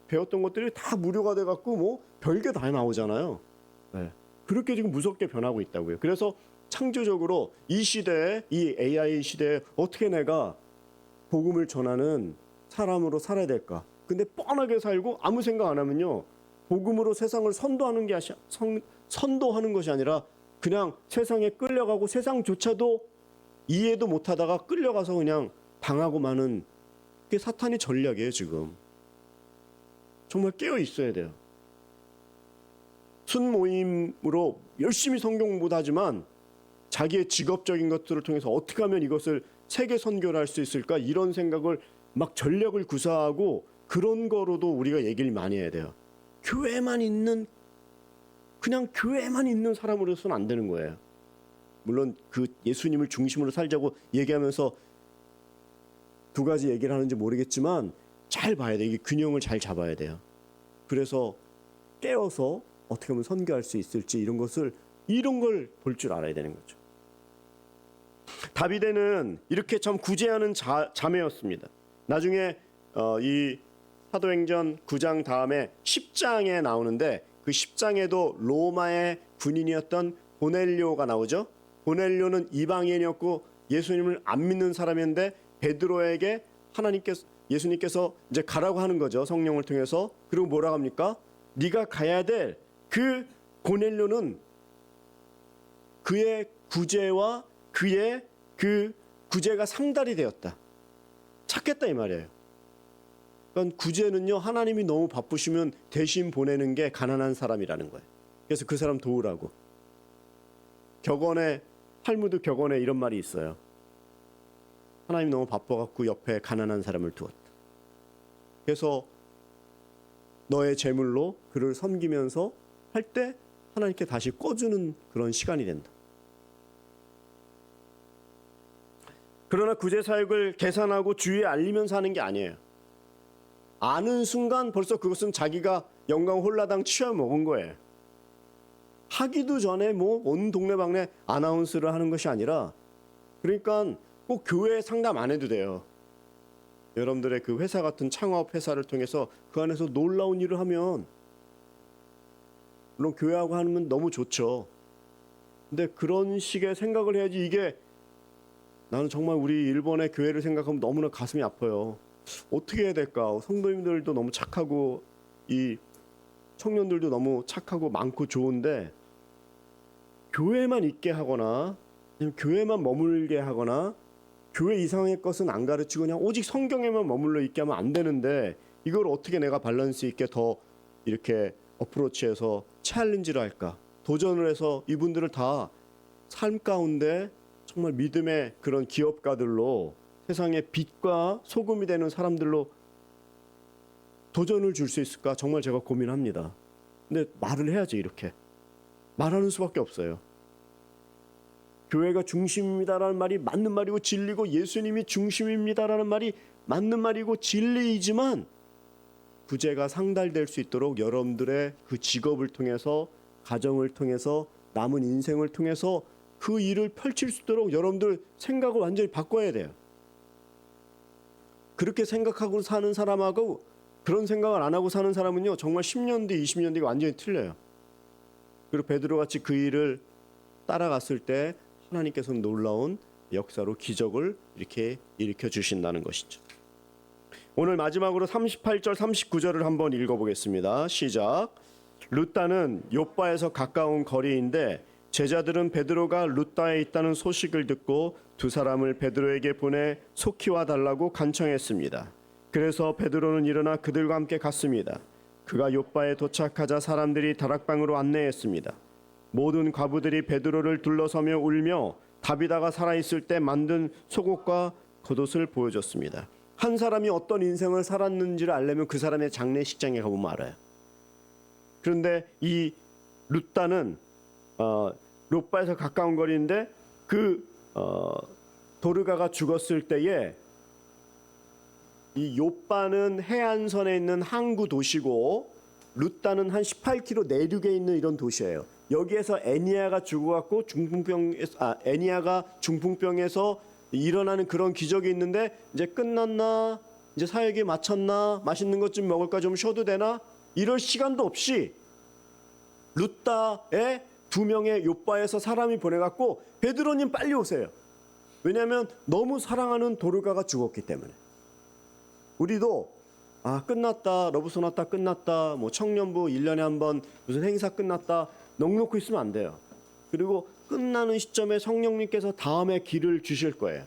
배웠던 것들이 다 무료가 돼 갖고 뭐 별게 다 나오잖아요. 네. 그렇게 지금 무섭게 변하고 있다고요. 그래서 창조적으로 이 시대에 이 AI 시대에 어떻게 내가 복음을 전하는 사람으로 살아야 될까? 근데 뻔하게 살고 아무 생각 안 하면요. 복음으로 세상을 선도하는 것이 아니라 그냥 세상에 끌려가고 세상조차도 이해도 못하다가 끌려가서 그냥 당하고 마는 게 사탄의 전략이에요. 지금 정말 깨어 있어야 돼요. 순모임으로 열심히 성경 공부도 하지만 자기의 직업적인 것들을 통해서 어떻게 하면 이것을 세계 선교를 할 수 있을까 이런 생각을 막 전략을 구사하고 그런 거로도 우리가 얘기를 많이 해야 돼요. 교회만 있는 그냥 교회만 있는 사람으로서는 안 되는 거예요. 물론 그 예수님을 중심으로 살자고 얘기하면서 두 가지 얘기를 하는지 모르겠지만 잘 봐야 돼요. 이게 균형을 잘 잡아야 돼요. 그래서 깨어서 어떻게 하면 선교할 수 있을지 이런 걸 볼 줄 알아야 되는 거죠. 다비데는 이렇게 참 구제하는 자매였습니다. 나중에 이 사도행전 9장 다음에 10장에 나오는데 그 10장에도 로마의 군인이었던 고넬료가 나오죠. 고넬료는 이방인이었고 예수님을 안 믿는 사람인데 베드로에게 예수님께서 이제 가라고 하는 거죠. 성령을 통해서. 그리고 뭐라고 합니까? 네가 가야 될 그 고넬료는 그의 구제와 그의 그 구제가 상달이 되었다. 찾겠다 이 말이에요. 그러니까 구제는요. 하나님이 너무 바쁘시면 대신 보내는 게 가난한 사람이라는 거예요. 그래서 그 사람 도우라고. 격언에 탈무드 격언에 이런 말이 있어요. 하나님 너무 바빠갖고 옆에 가난한 사람을 두었다. 그래서 너의 재물로 그를 섬기면서 할 때 하나님께 다시 꺼주는 그런 시간이 된다. 그러나 구제 사역을 계산하고 주위에 알리면서 하는 게 아니에요. 아는 순간 벌써 그것은 자기가 영광 홀라당 취해 먹은 거예요. 하기도 전에 뭐 온 동네방네 아나운스를 하는 것이 아니라 그러니까 꼭 교회 상담 안 해도 돼요. 여러분들의 그 회사 같은 창업 회사를 통해서 그 안에서 놀라운 일을 하면 물론 교회하고 하면 너무 좋죠. 근데 그런 식의 생각을 해야지 이게 나는 정말 우리 일본의 교회를 생각하면 너무나 가슴이 아파요. 어떻게 해야 될까? 성도님들도 너무 착하고 이 청년들도 너무 착하고 많고 좋은데 교회만 있게 하거나 아니면 교회만 머물게 하거나 교회 이상의 것은 안 가르치고 그냥 오직 성경에만 머물러 있게 하면 안 되는데 이걸 어떻게 내가 밸런스 있게 더 이렇게 어프로치해서 챌린지를 할까? 도전을 해서 이분들을 다 삶 가운데 정말 믿음의 그런 기업가들로 세상의 빛과 소금이 되는 사람들로 도전을 줄 수 있을까? 정말 제가 고민합니다. 근데 말을 해야지 이렇게. 말하는 수밖에 없어요. 교회가 중심입니다라는 말이 맞는 말이고 진리고 예수님이 중심입니다라는 말이 맞는 말이고 진리이지만 구제가 상달될 수 있도록 여러분들의 그 직업을 통해서 가정을 통해서 남은 인생을 통해서 그 일을 펼칠 수 있도록 여러분들 생각을 완전히 바꿔야 돼요. 그렇게 생각하고 사는 사람하고 그런 생각을 안 하고 사는 사람은요 정말 10년 뒤 20년 뒤가 완전히 틀려요. 그리고 베드로같이 그 일을 따라갔을 때 하나님께서는 놀라운 역사로 기적을 이렇게 일으켜 주신다는 것이죠. 오늘 마지막으로 38절 39절을 한번 읽어보겠습니다. 시작. 룻다는 욥바에서 가까운 거리인데 제자들은 베드로가 룻다에 있다는 소식을 듣고 두 사람을 베드로에게 보내 속히 와달라고 간청했습니다. 그래서 베드로는 일어나 그들과 함께 갔습니다. 그가 욥바에 도착하자 사람들이 다락방으로 안내했습니다. 모든 과부들이 베드로를 둘러서며 울며 다비다가 살아있을 때 만든 속옷과 겉옷을 보여줬습니다. 한 사람이 어떤 인생을 살았는지를 알려면 그 사람의 장례식장에 가보면 알아요. 그런데 이 룻다는 욥바에서 가까운 거리인데 그 도르가가 죽었을 때에 이 욥바는 해안선에 있는 항구 도시고 룻다는 한 18km 내륙에 있는 이런 도시예요. 여기에서 애니아가 죽어갖고 애니아가 중풍병에서 일어나는 그런 기적이 있는데 이제 끝났나? 이제 사역이 마쳤나? 맛있는 것 좀 먹을까? 좀 쉬어도 되나? 이럴 시간도 없이 룻다에 두 명의 욥바에서 사람이 보내갖고 베드로님 빨리 오세요. 왜냐하면 너무 사랑하는 도르가가 죽었기 때문에. 우리도 끝났다, 러브소나타 끝났다, 뭐 청년부 1년에 한 번 무슨 행사 끝났다 넉놓고 있으면 안 돼요. 그리고 끝나는 시점에 성령님께서 다음에 길을 주실 거예요.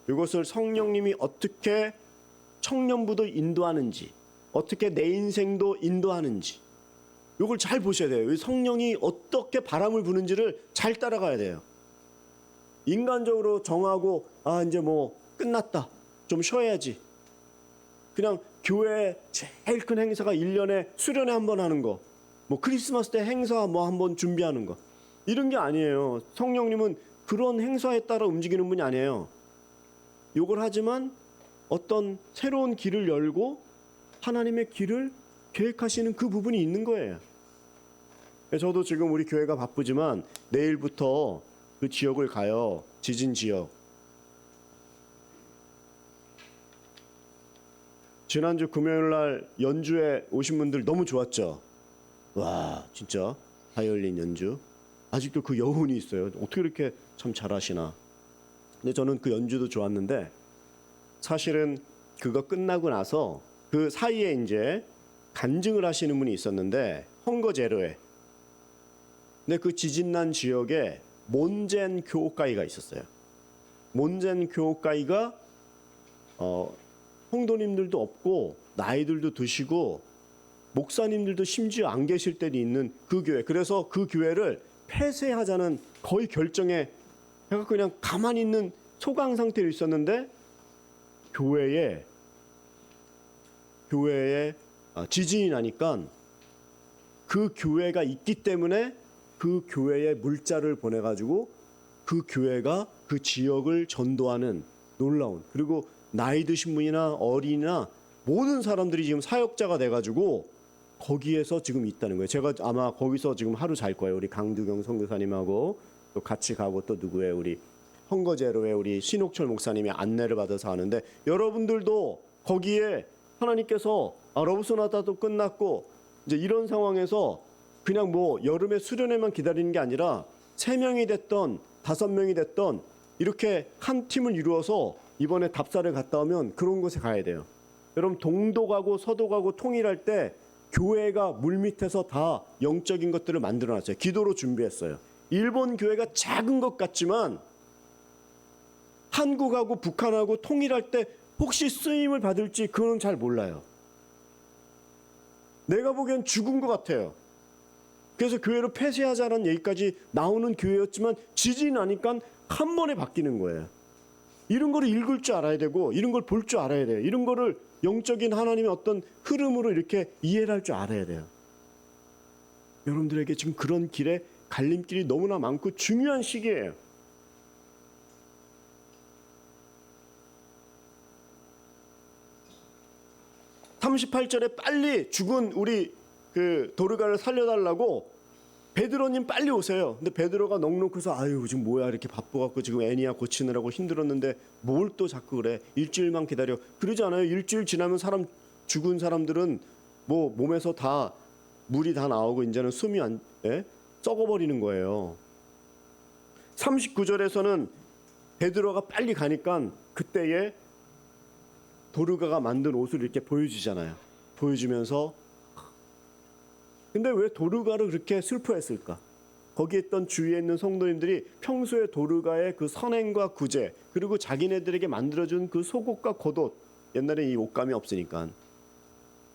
이것을 성령님이 어떻게 청년부도 인도하는지, 어떻게 내 인생도 인도하는지 이걸 잘 보셔야 돼요. 성령이 어떻게 바람을 부는지를 잘 따라가야 돼요. 인간적으로 정하고 이제 뭐 끝났다, 좀 쉬어야지. 그냥 교회 제일 큰 행사가 1년에 수련회 한 번 하는 거, 뭐 크리스마스 때 행사 뭐 한 번 준비하는 거, 이런 게 아니에요. 성령님은 그런 행사에 따라 움직이는 분이 아니에요. 요걸 하지만 어떤 새로운 길을 열고 하나님의 길을 계획하시는 그 부분이 있는 거예요. 저도 지금 우리 교회가 바쁘지만 내일부터 그 지역을 가요. 지진 지역. 지난주 금요일 날 연주에 오신 분들 너무 좋았죠. 와, 진짜 바이올린 연주. 아직도 그 여운이 있어요. 어떻게 이렇게 참 잘하시나. 근데 저는 그 연주도 좋았는데 사실은 그거 끝나고 나서 그 사이에 이제 간증을 하시는 분이 있었는데 헝거제로에. 근데 그 지진난 지역에 몬젠 교우가이가 있었어요. 몬젠 교우가이가 성도님들도 없고 나이들도 드시고 목사님들도 심지어 안 계실 때도 있는 그 교회. 그래서 그 교회를 폐쇄하자는 거의 결정에 해서 그냥 가만히 있는 소강 상태로 있었는데 교회에 지진이 나니까 그 교회가 있기 때문에 그 교회에 물자를 보내가지고 그 교회가 그 지역을 전도하는 놀라운, 그리고 나이 드신 분이나 어린이나 모든 사람들이 지금 사역자가 돼가지고 거기에서 지금 있다는 거예요. 제가 아마 거기서 지금 하루 잘 거예요. 우리 강두경 선교사님하고 또 같이 가고 또 누구예요? 우리 헝거제로의 우리 신옥철 목사님이 안내를 받아서 하는데 여러분들도 거기에 하나님께서 러브소나타도 끝났고 이제 이런 상황에서 그냥 뭐 여름에 수련회만 기다리는 게 아니라 3명이 됐던 5명이 됐던 이렇게 한 팀을 이루어서 이번에 답사를 갔다 오면 그런 곳에 가야 돼요. 여러분 동도 가고 서도 가고 통일할 때 교회가 물밑에서 다 영적인 것들을 만들어놨어요. 기도로 준비했어요. 일본 교회가 작은 것 같지만 한국하고 북한하고 통일할 때 혹시 쓰임을 받을지 그건 잘 몰라요. 내가 보기엔 죽은 것 같아요. 그래서 교회를 폐쇄하자는 얘기까지 나오는 교회였지만 지진이 나니까 한 번에 바뀌는 거예요. 이런 거를 읽을 줄 알아야 되고 이런 걸 볼 줄 알아야 돼요. 이런 거를 영적인 하나님의 어떤 흐름으로 이렇게 이해를 할 줄 알아야 돼요. 여러분들에게 지금 그런 길에 갈림길이 너무나 많고 중요한 시기예요. (38절에) 빨리 죽은 우리 그 도르가를 살려달라고 베드로님 빨리 오세요. 근데 베드로가 넉넉해서 아유 지금 뭐야 이렇게 바빠갖고 지금 애니아 고치느라고 힘들었는데 뭘 또 자꾸 그래. 일주일만 기다려. 그러지 않아요. 일주일 지나면 죽은 사람들은 뭐 몸에서 다 물이 다 나오고 이제는 숨이 썩어버리는 거예요. 39절에서는 베드로가 빨리 가니까 그때에 도르가가 만든 옷을 이렇게 보여주잖아요. 보여주면서 근데 왜 도르가를 그렇게 슬퍼했을까? 거기에 있던 주위에 있는 성도님들이 평소에 도르가의 그 선행과 구제 그리고 자기네들에게 만들어준 그 속옷과 겉옷 옛날에 이 옷감이 없으니까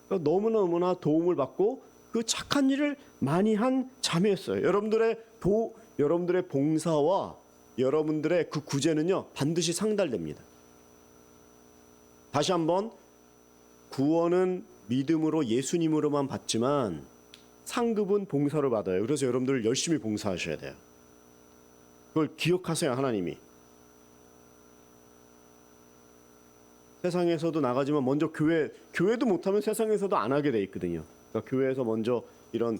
그러니까 너무나 도움을 받고 그 착한 일을 많이 한 자매였어요. 여러분들의 봉사와 여러분들의 그 구제는요 반드시 상달됩니다. 다시 한번 구원은 믿음으로 예수님으로만 받지만 상급은 봉사로 받아요. 그래서 여러분들 열심히 봉사하셔야 돼요. 그걸 기억하세요. 하나님이 세상에서도 나가지만 먼저 교회도 못하면 세상에서도 안 하게 돼 있거든요. 그러니까 교회에서 먼저 이런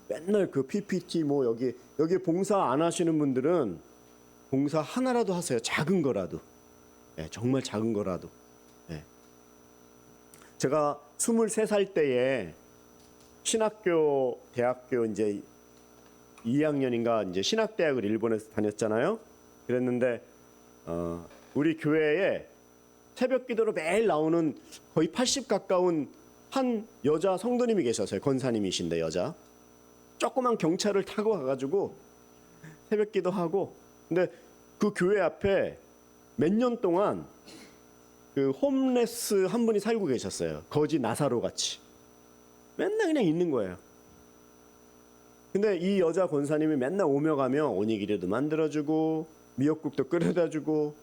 맨날 그 PPT 뭐 여기 봉사 안 하시는 분들은 봉사 하나라도 하세요. 작은 거라도. 네, 정말 작은 거라도. 네. 제가 23살 때에 신학교 대학교 이제 2학년인가 이제 신학대학을 일본에서 다녔잖아요. 그랬는데 우리 교회에 새벽 기도로 매일 나오는 거의 80 가까운 한 여자 성도님이 계셨어요. 권사님이신데 여자. 조그만 경차를 타고 가가지고 새벽 기도하고 근데 그 교회 앞에 몇 년 동안 그 홈레스 한 분이 살고 계셨어요. 거지 나사로 같이. 맨날 그냥 있는 거예요. 근데 이 여자 권사님이 맨날 오며 가며 오니기리도 만들어주고 미역국도 끓여다주고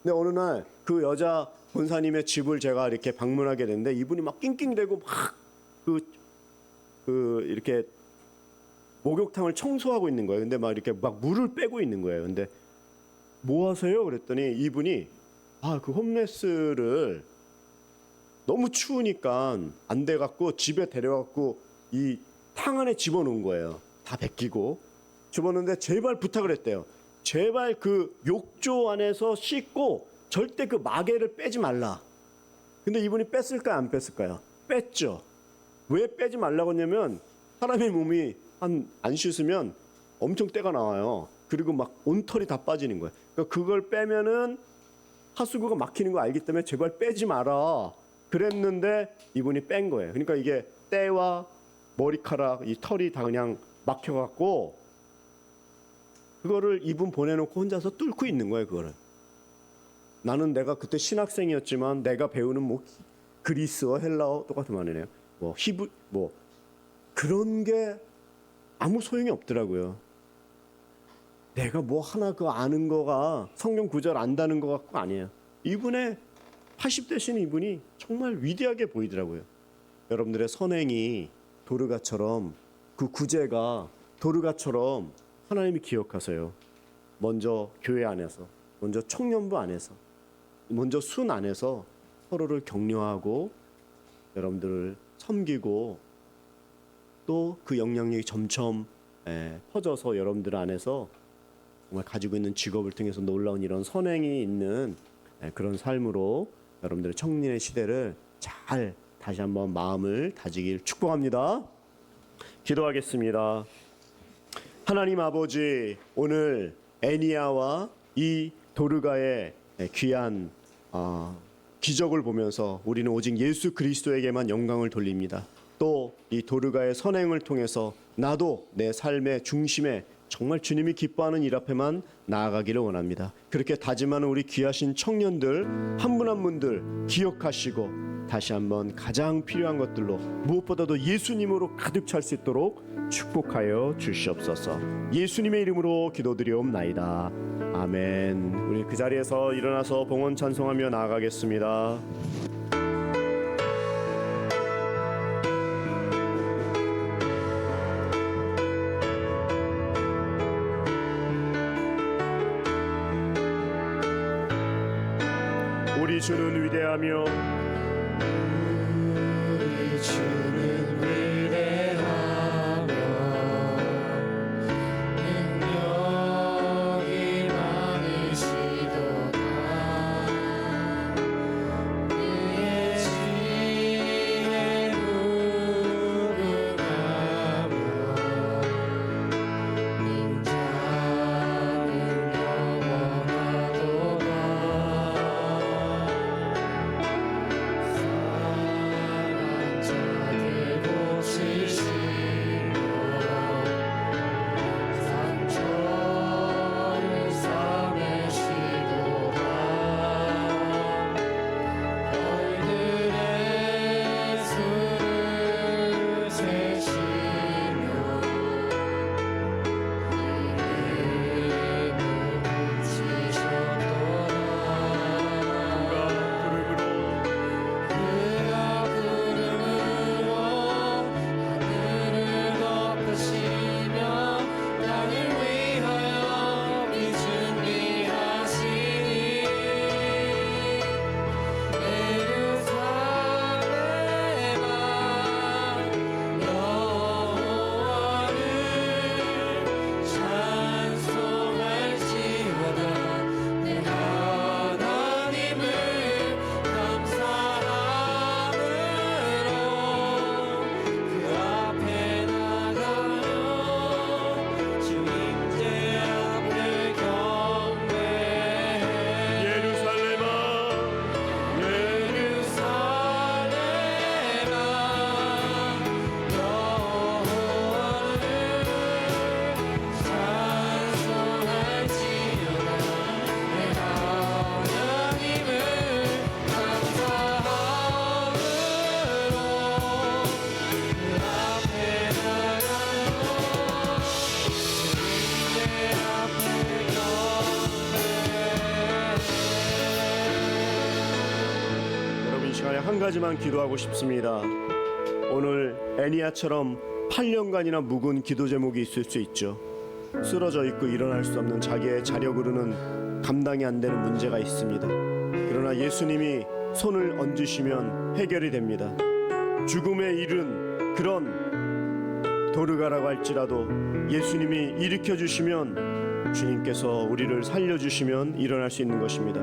근데 어느 날 그 여자 권사님의 집을 제가 이렇게 방문하게 됐는데 이분이 막 낑낑대고 막 이렇게 목욕탕을 청소하고 있는 거예요. 근데 막 이렇게 막 물을 빼고 있는 거예요. 근데 뭐 하세요? 그랬더니 이분이 그 홈레스를 너무 추우니까 안 돼 갖고 집에 데려갖고 이 탕 안에 집어넣은 거예요. 다 벗기고 집어넣는데 제발 부탁을 했대요. 제발 그 욕조 안에서 씻고 절대 그 마개를 빼지 말라. 근데 이분이 뺐을까요? 안 뺐을까요? 뺐죠. 왜 빼지 말라고 했냐면 사람의 몸이 안 씻으면 엄청 때가 나와요. 그리고 막 온털이 다 빠지는 거예요. 그러니까 그걸 빼면은 하수구가 막히는 거 알기 때문에 제발 빼지 마라. 그랬는데 이분이 뺀 거예요. 그러니까 이게 때와 머리카락, 이 털이 다 그냥 막혀갖고 그거를 이분 보내놓고 혼자서 뚫고 있는 거예요. 그거를. 나는 내가 그때 신학생이었지만 내가 배우는 뭐 그리스어, 헬라어 똑같은 말이네요. 뭐 히브 뭐 그런 게 아무 소용이 없더라고요. 내가 뭐 하나 그 아는 거가 성경 구절 안다는 거 같고 아니에요. 이분의 80대신 이분이 정말 위대하게 보이더라고요. 여러분들의 선행이 도르가처럼 그 구제가 도르가처럼 하나님이 기억하세요. 먼저 교회 안에서, 먼저 청년부 안에서, 먼저 순 안에서 서로를 격려하고 여러분들을 섬기고 또 그 영향력이 점점 퍼져서 여러분들 안에서 정말 가지고 있는 직업을 통해서 놀라운 이런 선행이 있는 그런 삶으로 여러분들의 청년의 시대를 잘 다시 한번 마음을 다지길 축복합니다. 기도하겠습니다. 하나님 아버지, 오늘 애니아와 이 도르가의 귀한 기적을 보면서 우리는 오직 예수 그리스도에게만 영광을 돌립니다. 또 이 도르가의 선행을 통해서 나도 내 삶의 중심에 정말 주님이 기뻐하는 일 앞에만 나아가기를 원합니다. 그렇게 다짐하는 우리 귀하신 청년들 한 분 한 분들 기억하시고 다시 한번 가장 필요한 것들로 무엇보다도 예수님으로 가득 찰 수 있도록 축복하여 주시옵소서. 예수님의 이름으로 기도드리옵나이다. 아멘. 우리 그 자리에서 일어나서 봉헌 찬송하며 나아가겠습니다. 우리 주는 위대하며 우리 주는 위대하며 능력이 많으시도다. 그의 지혜 무궁하며 인자는 영원하도다. 가지만 기도하고 싶습니다. 오늘 애니아처럼 8년간이나 묵은 기도 제목이 있을 수 있죠. 쓰러져 있고 일어날 수 없는 자기의 자력으로는 감당이 안 되는 문제가 있습니다. 그러나 예수님이 손을 얹으시면 해결이 됩니다. 죽음에 이른 그런 도르가라고 할지라도 예수님이 일으켜 주시면 주님께서 우리를 살려주시면 일어날 수 있는 것입니다.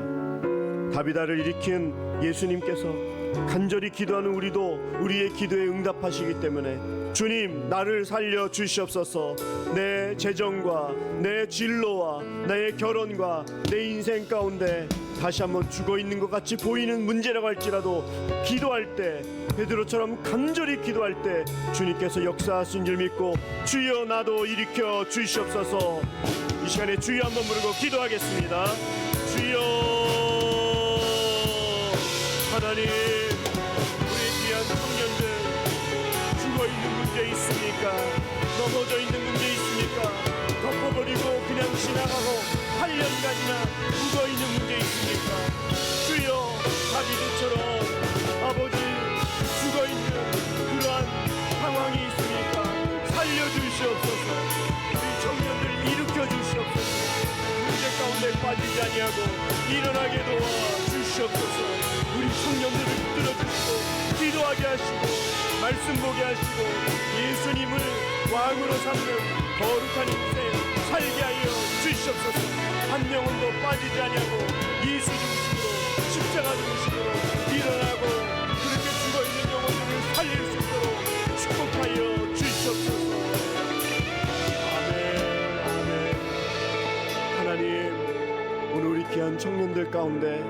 다비다를 일으킨 예수님께서 간절히 기도하는 우리도 우리의 기도에 응답하시기 때문에 주님 나를 살려 주시옵소서. 내 재정과 내 진로와 내 결혼과 내 인생 가운데 다시 한번 죽어 있는 것 같이 보이는 문제라고 할지라도 기도할 때 베드로처럼 간절히 기도할 때 주님께서 역사하신 줄 믿고 주여 나도 일으켜 주시옵소서. 이 시간에 주여 한번 부르고 기도하겠습니다. 주여 하나님, 우리 귀한 청년들 죽어있는 문제 있습니까? 넘어져 있는 문제 있습니까? 덮어버리고 그냥 지나가고 8년간이나 묵어있는 문제 있습니까? 주여 다비드처럼 아버지 죽어있는 그러한 상황이 있습니까? 살려주시옵소서. 우리 청년들 일으켜 주시옵소서. 문제 가운데 빠지지 아니하고 일어나게 도와주시옵소서. 우리 청년들을 붙들어주시고 기도하게 하시고 말씀 보게 하시고 예수님을 왕으로 삼는 거룩한 인생 살게 하여 주시옵소서. 한 영혼도 빠지지 아니하고 예수 중심으로 십자가 중심으로 일어나고 그렇게 죽어있는 영혼들을 살릴 수 있도록 축복하여 주시옵소서. 아멘. 하나님, 오늘 우리 귀한 청년들 가운데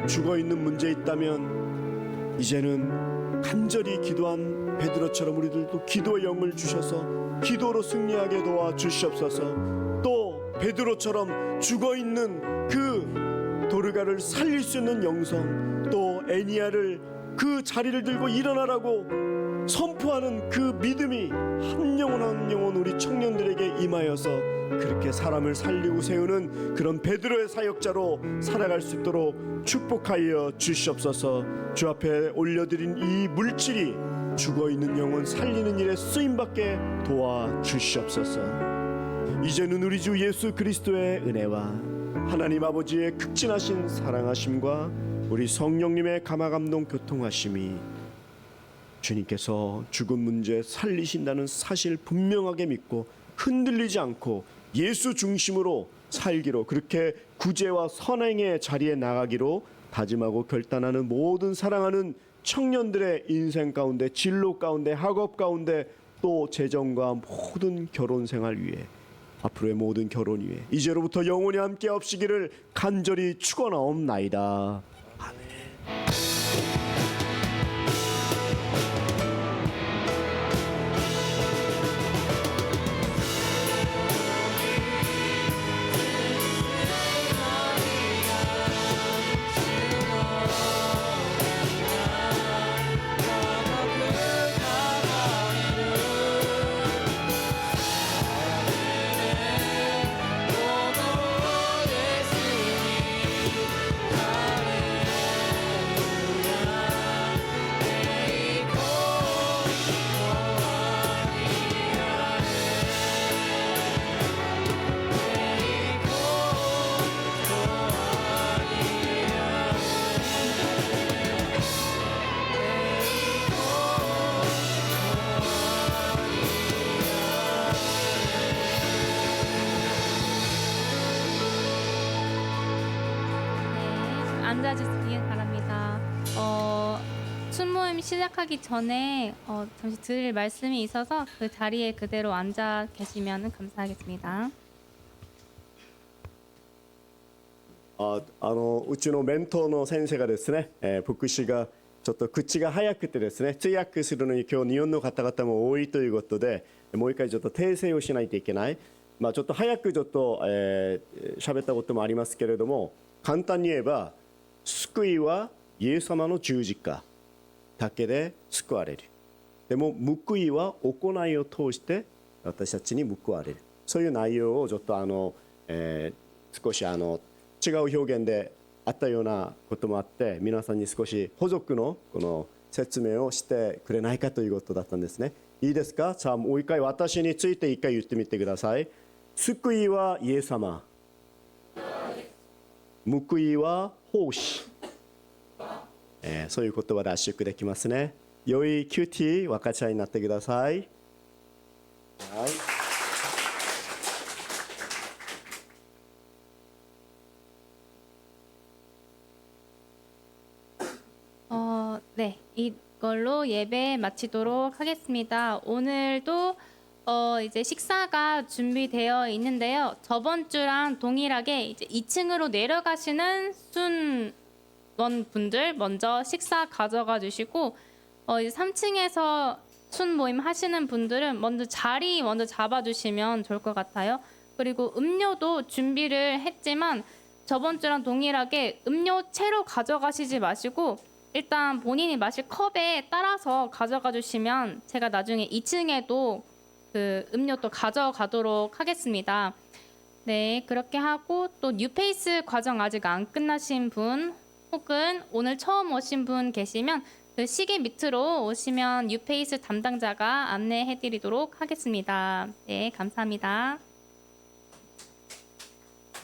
죽어있는 문제 있다면 이제는 간절히 기도한 베드로처럼 우리들도 기도의 영을 주셔서 기도로 승리하게 도와주시옵소서. 또 베드로처럼 죽어있는 그 도르가를 살릴 수 있는 영성, 또 애니아를 그 자리를 들고 일어나라고 선포하는 그 믿음이 한 영혼 한 영혼 우리 청년들에게 임하여서 그렇게 사람을 살리고 세우는 그런 베드로의 사역자로 살아갈 수 있도록 축복하여 주시옵소서. 주 앞에 올려드린 이 물질이 죽어있는 영혼 살리는 일에 쓰임받게 도와주시옵소서. 이제는 우리 주 예수 그리스도의 은혜와 하나님 아버지의 극진하신 사랑하심과 우리 성령님의 감화감동 교통하심이 주님께서 죽은 문제 살리신다는 사실 분명하게 믿고 흔들리지 않고 예수 중심으로 살기로, 그렇게 구제와 선행의 자리에 나가기로 다짐하고 결단하는 모든 사랑하는 청년들의 인생 가운데, 진로 가운데, 학업 가운데, 또 재정과 모든 결혼 생활 위에, 앞으로의 모든 결혼 위에 이제로부터 영원히 함께 없시기를 간절히 축원하옵나이다. 아멘. 앉아주시길 바랍니다. 춘모임 시작하기 전에 잠시 드릴 말씀이 있어서 그 자리에 그대로 앉아 계시면 감사하겠습니다. うちのメントーの先生がですね、牧師がちょっと口が早くてですね、通訳するのに今日日本の方々も多いということで、もう一回ちょっと訂正をしないといけない。ちょっと早くちょっと喋ったこともありますけれども、簡単に言えば救いはイエス様の十字架だけで救われる。でも報いは行いを通して私たちに報われる。そういう内容をちょっと少し違う表現であったようなこともあって皆さんに少し補足のこの説明をしてくれないかということだったんですね。いいですか。さあもう一回私について一回言ってみてください。救いはイエス様、報いは奉仕、そういう言葉で圧縮できますね。良いキューティー分かち合いになってください。はい。네, 이걸로 예배 마치도록 하겠습니다. 오늘도 이제 식사가 준비되어 있는데요. 저번 주랑 동일하게 이제 2층으로 내려가시는 순원분들 먼저 식사 가져가 주시고 이제 3층에서 순 모임 하시는 분들은 먼저 자리 먼저 잡아주시면 좋을 것 같아요. 그리고 음료도 준비를 했지만 저번 주랑 동일하게 음료 채로 가져가시지 마시고 일단 본인이 마실 컵에 따라서 가져가 주시면 제가 나중에 2층에도 그 음료 또 가져가도록 하겠습니다. 네, 그렇게 하고 또 뉴페이스 과정 아직 안 끝나신 분 혹은 오늘 처음 오신 분 계시면 그 시계 밑으로 오시면 뉴페이스 담당자가 안내해 드리도록 하겠습니다. 네, 감사합니다.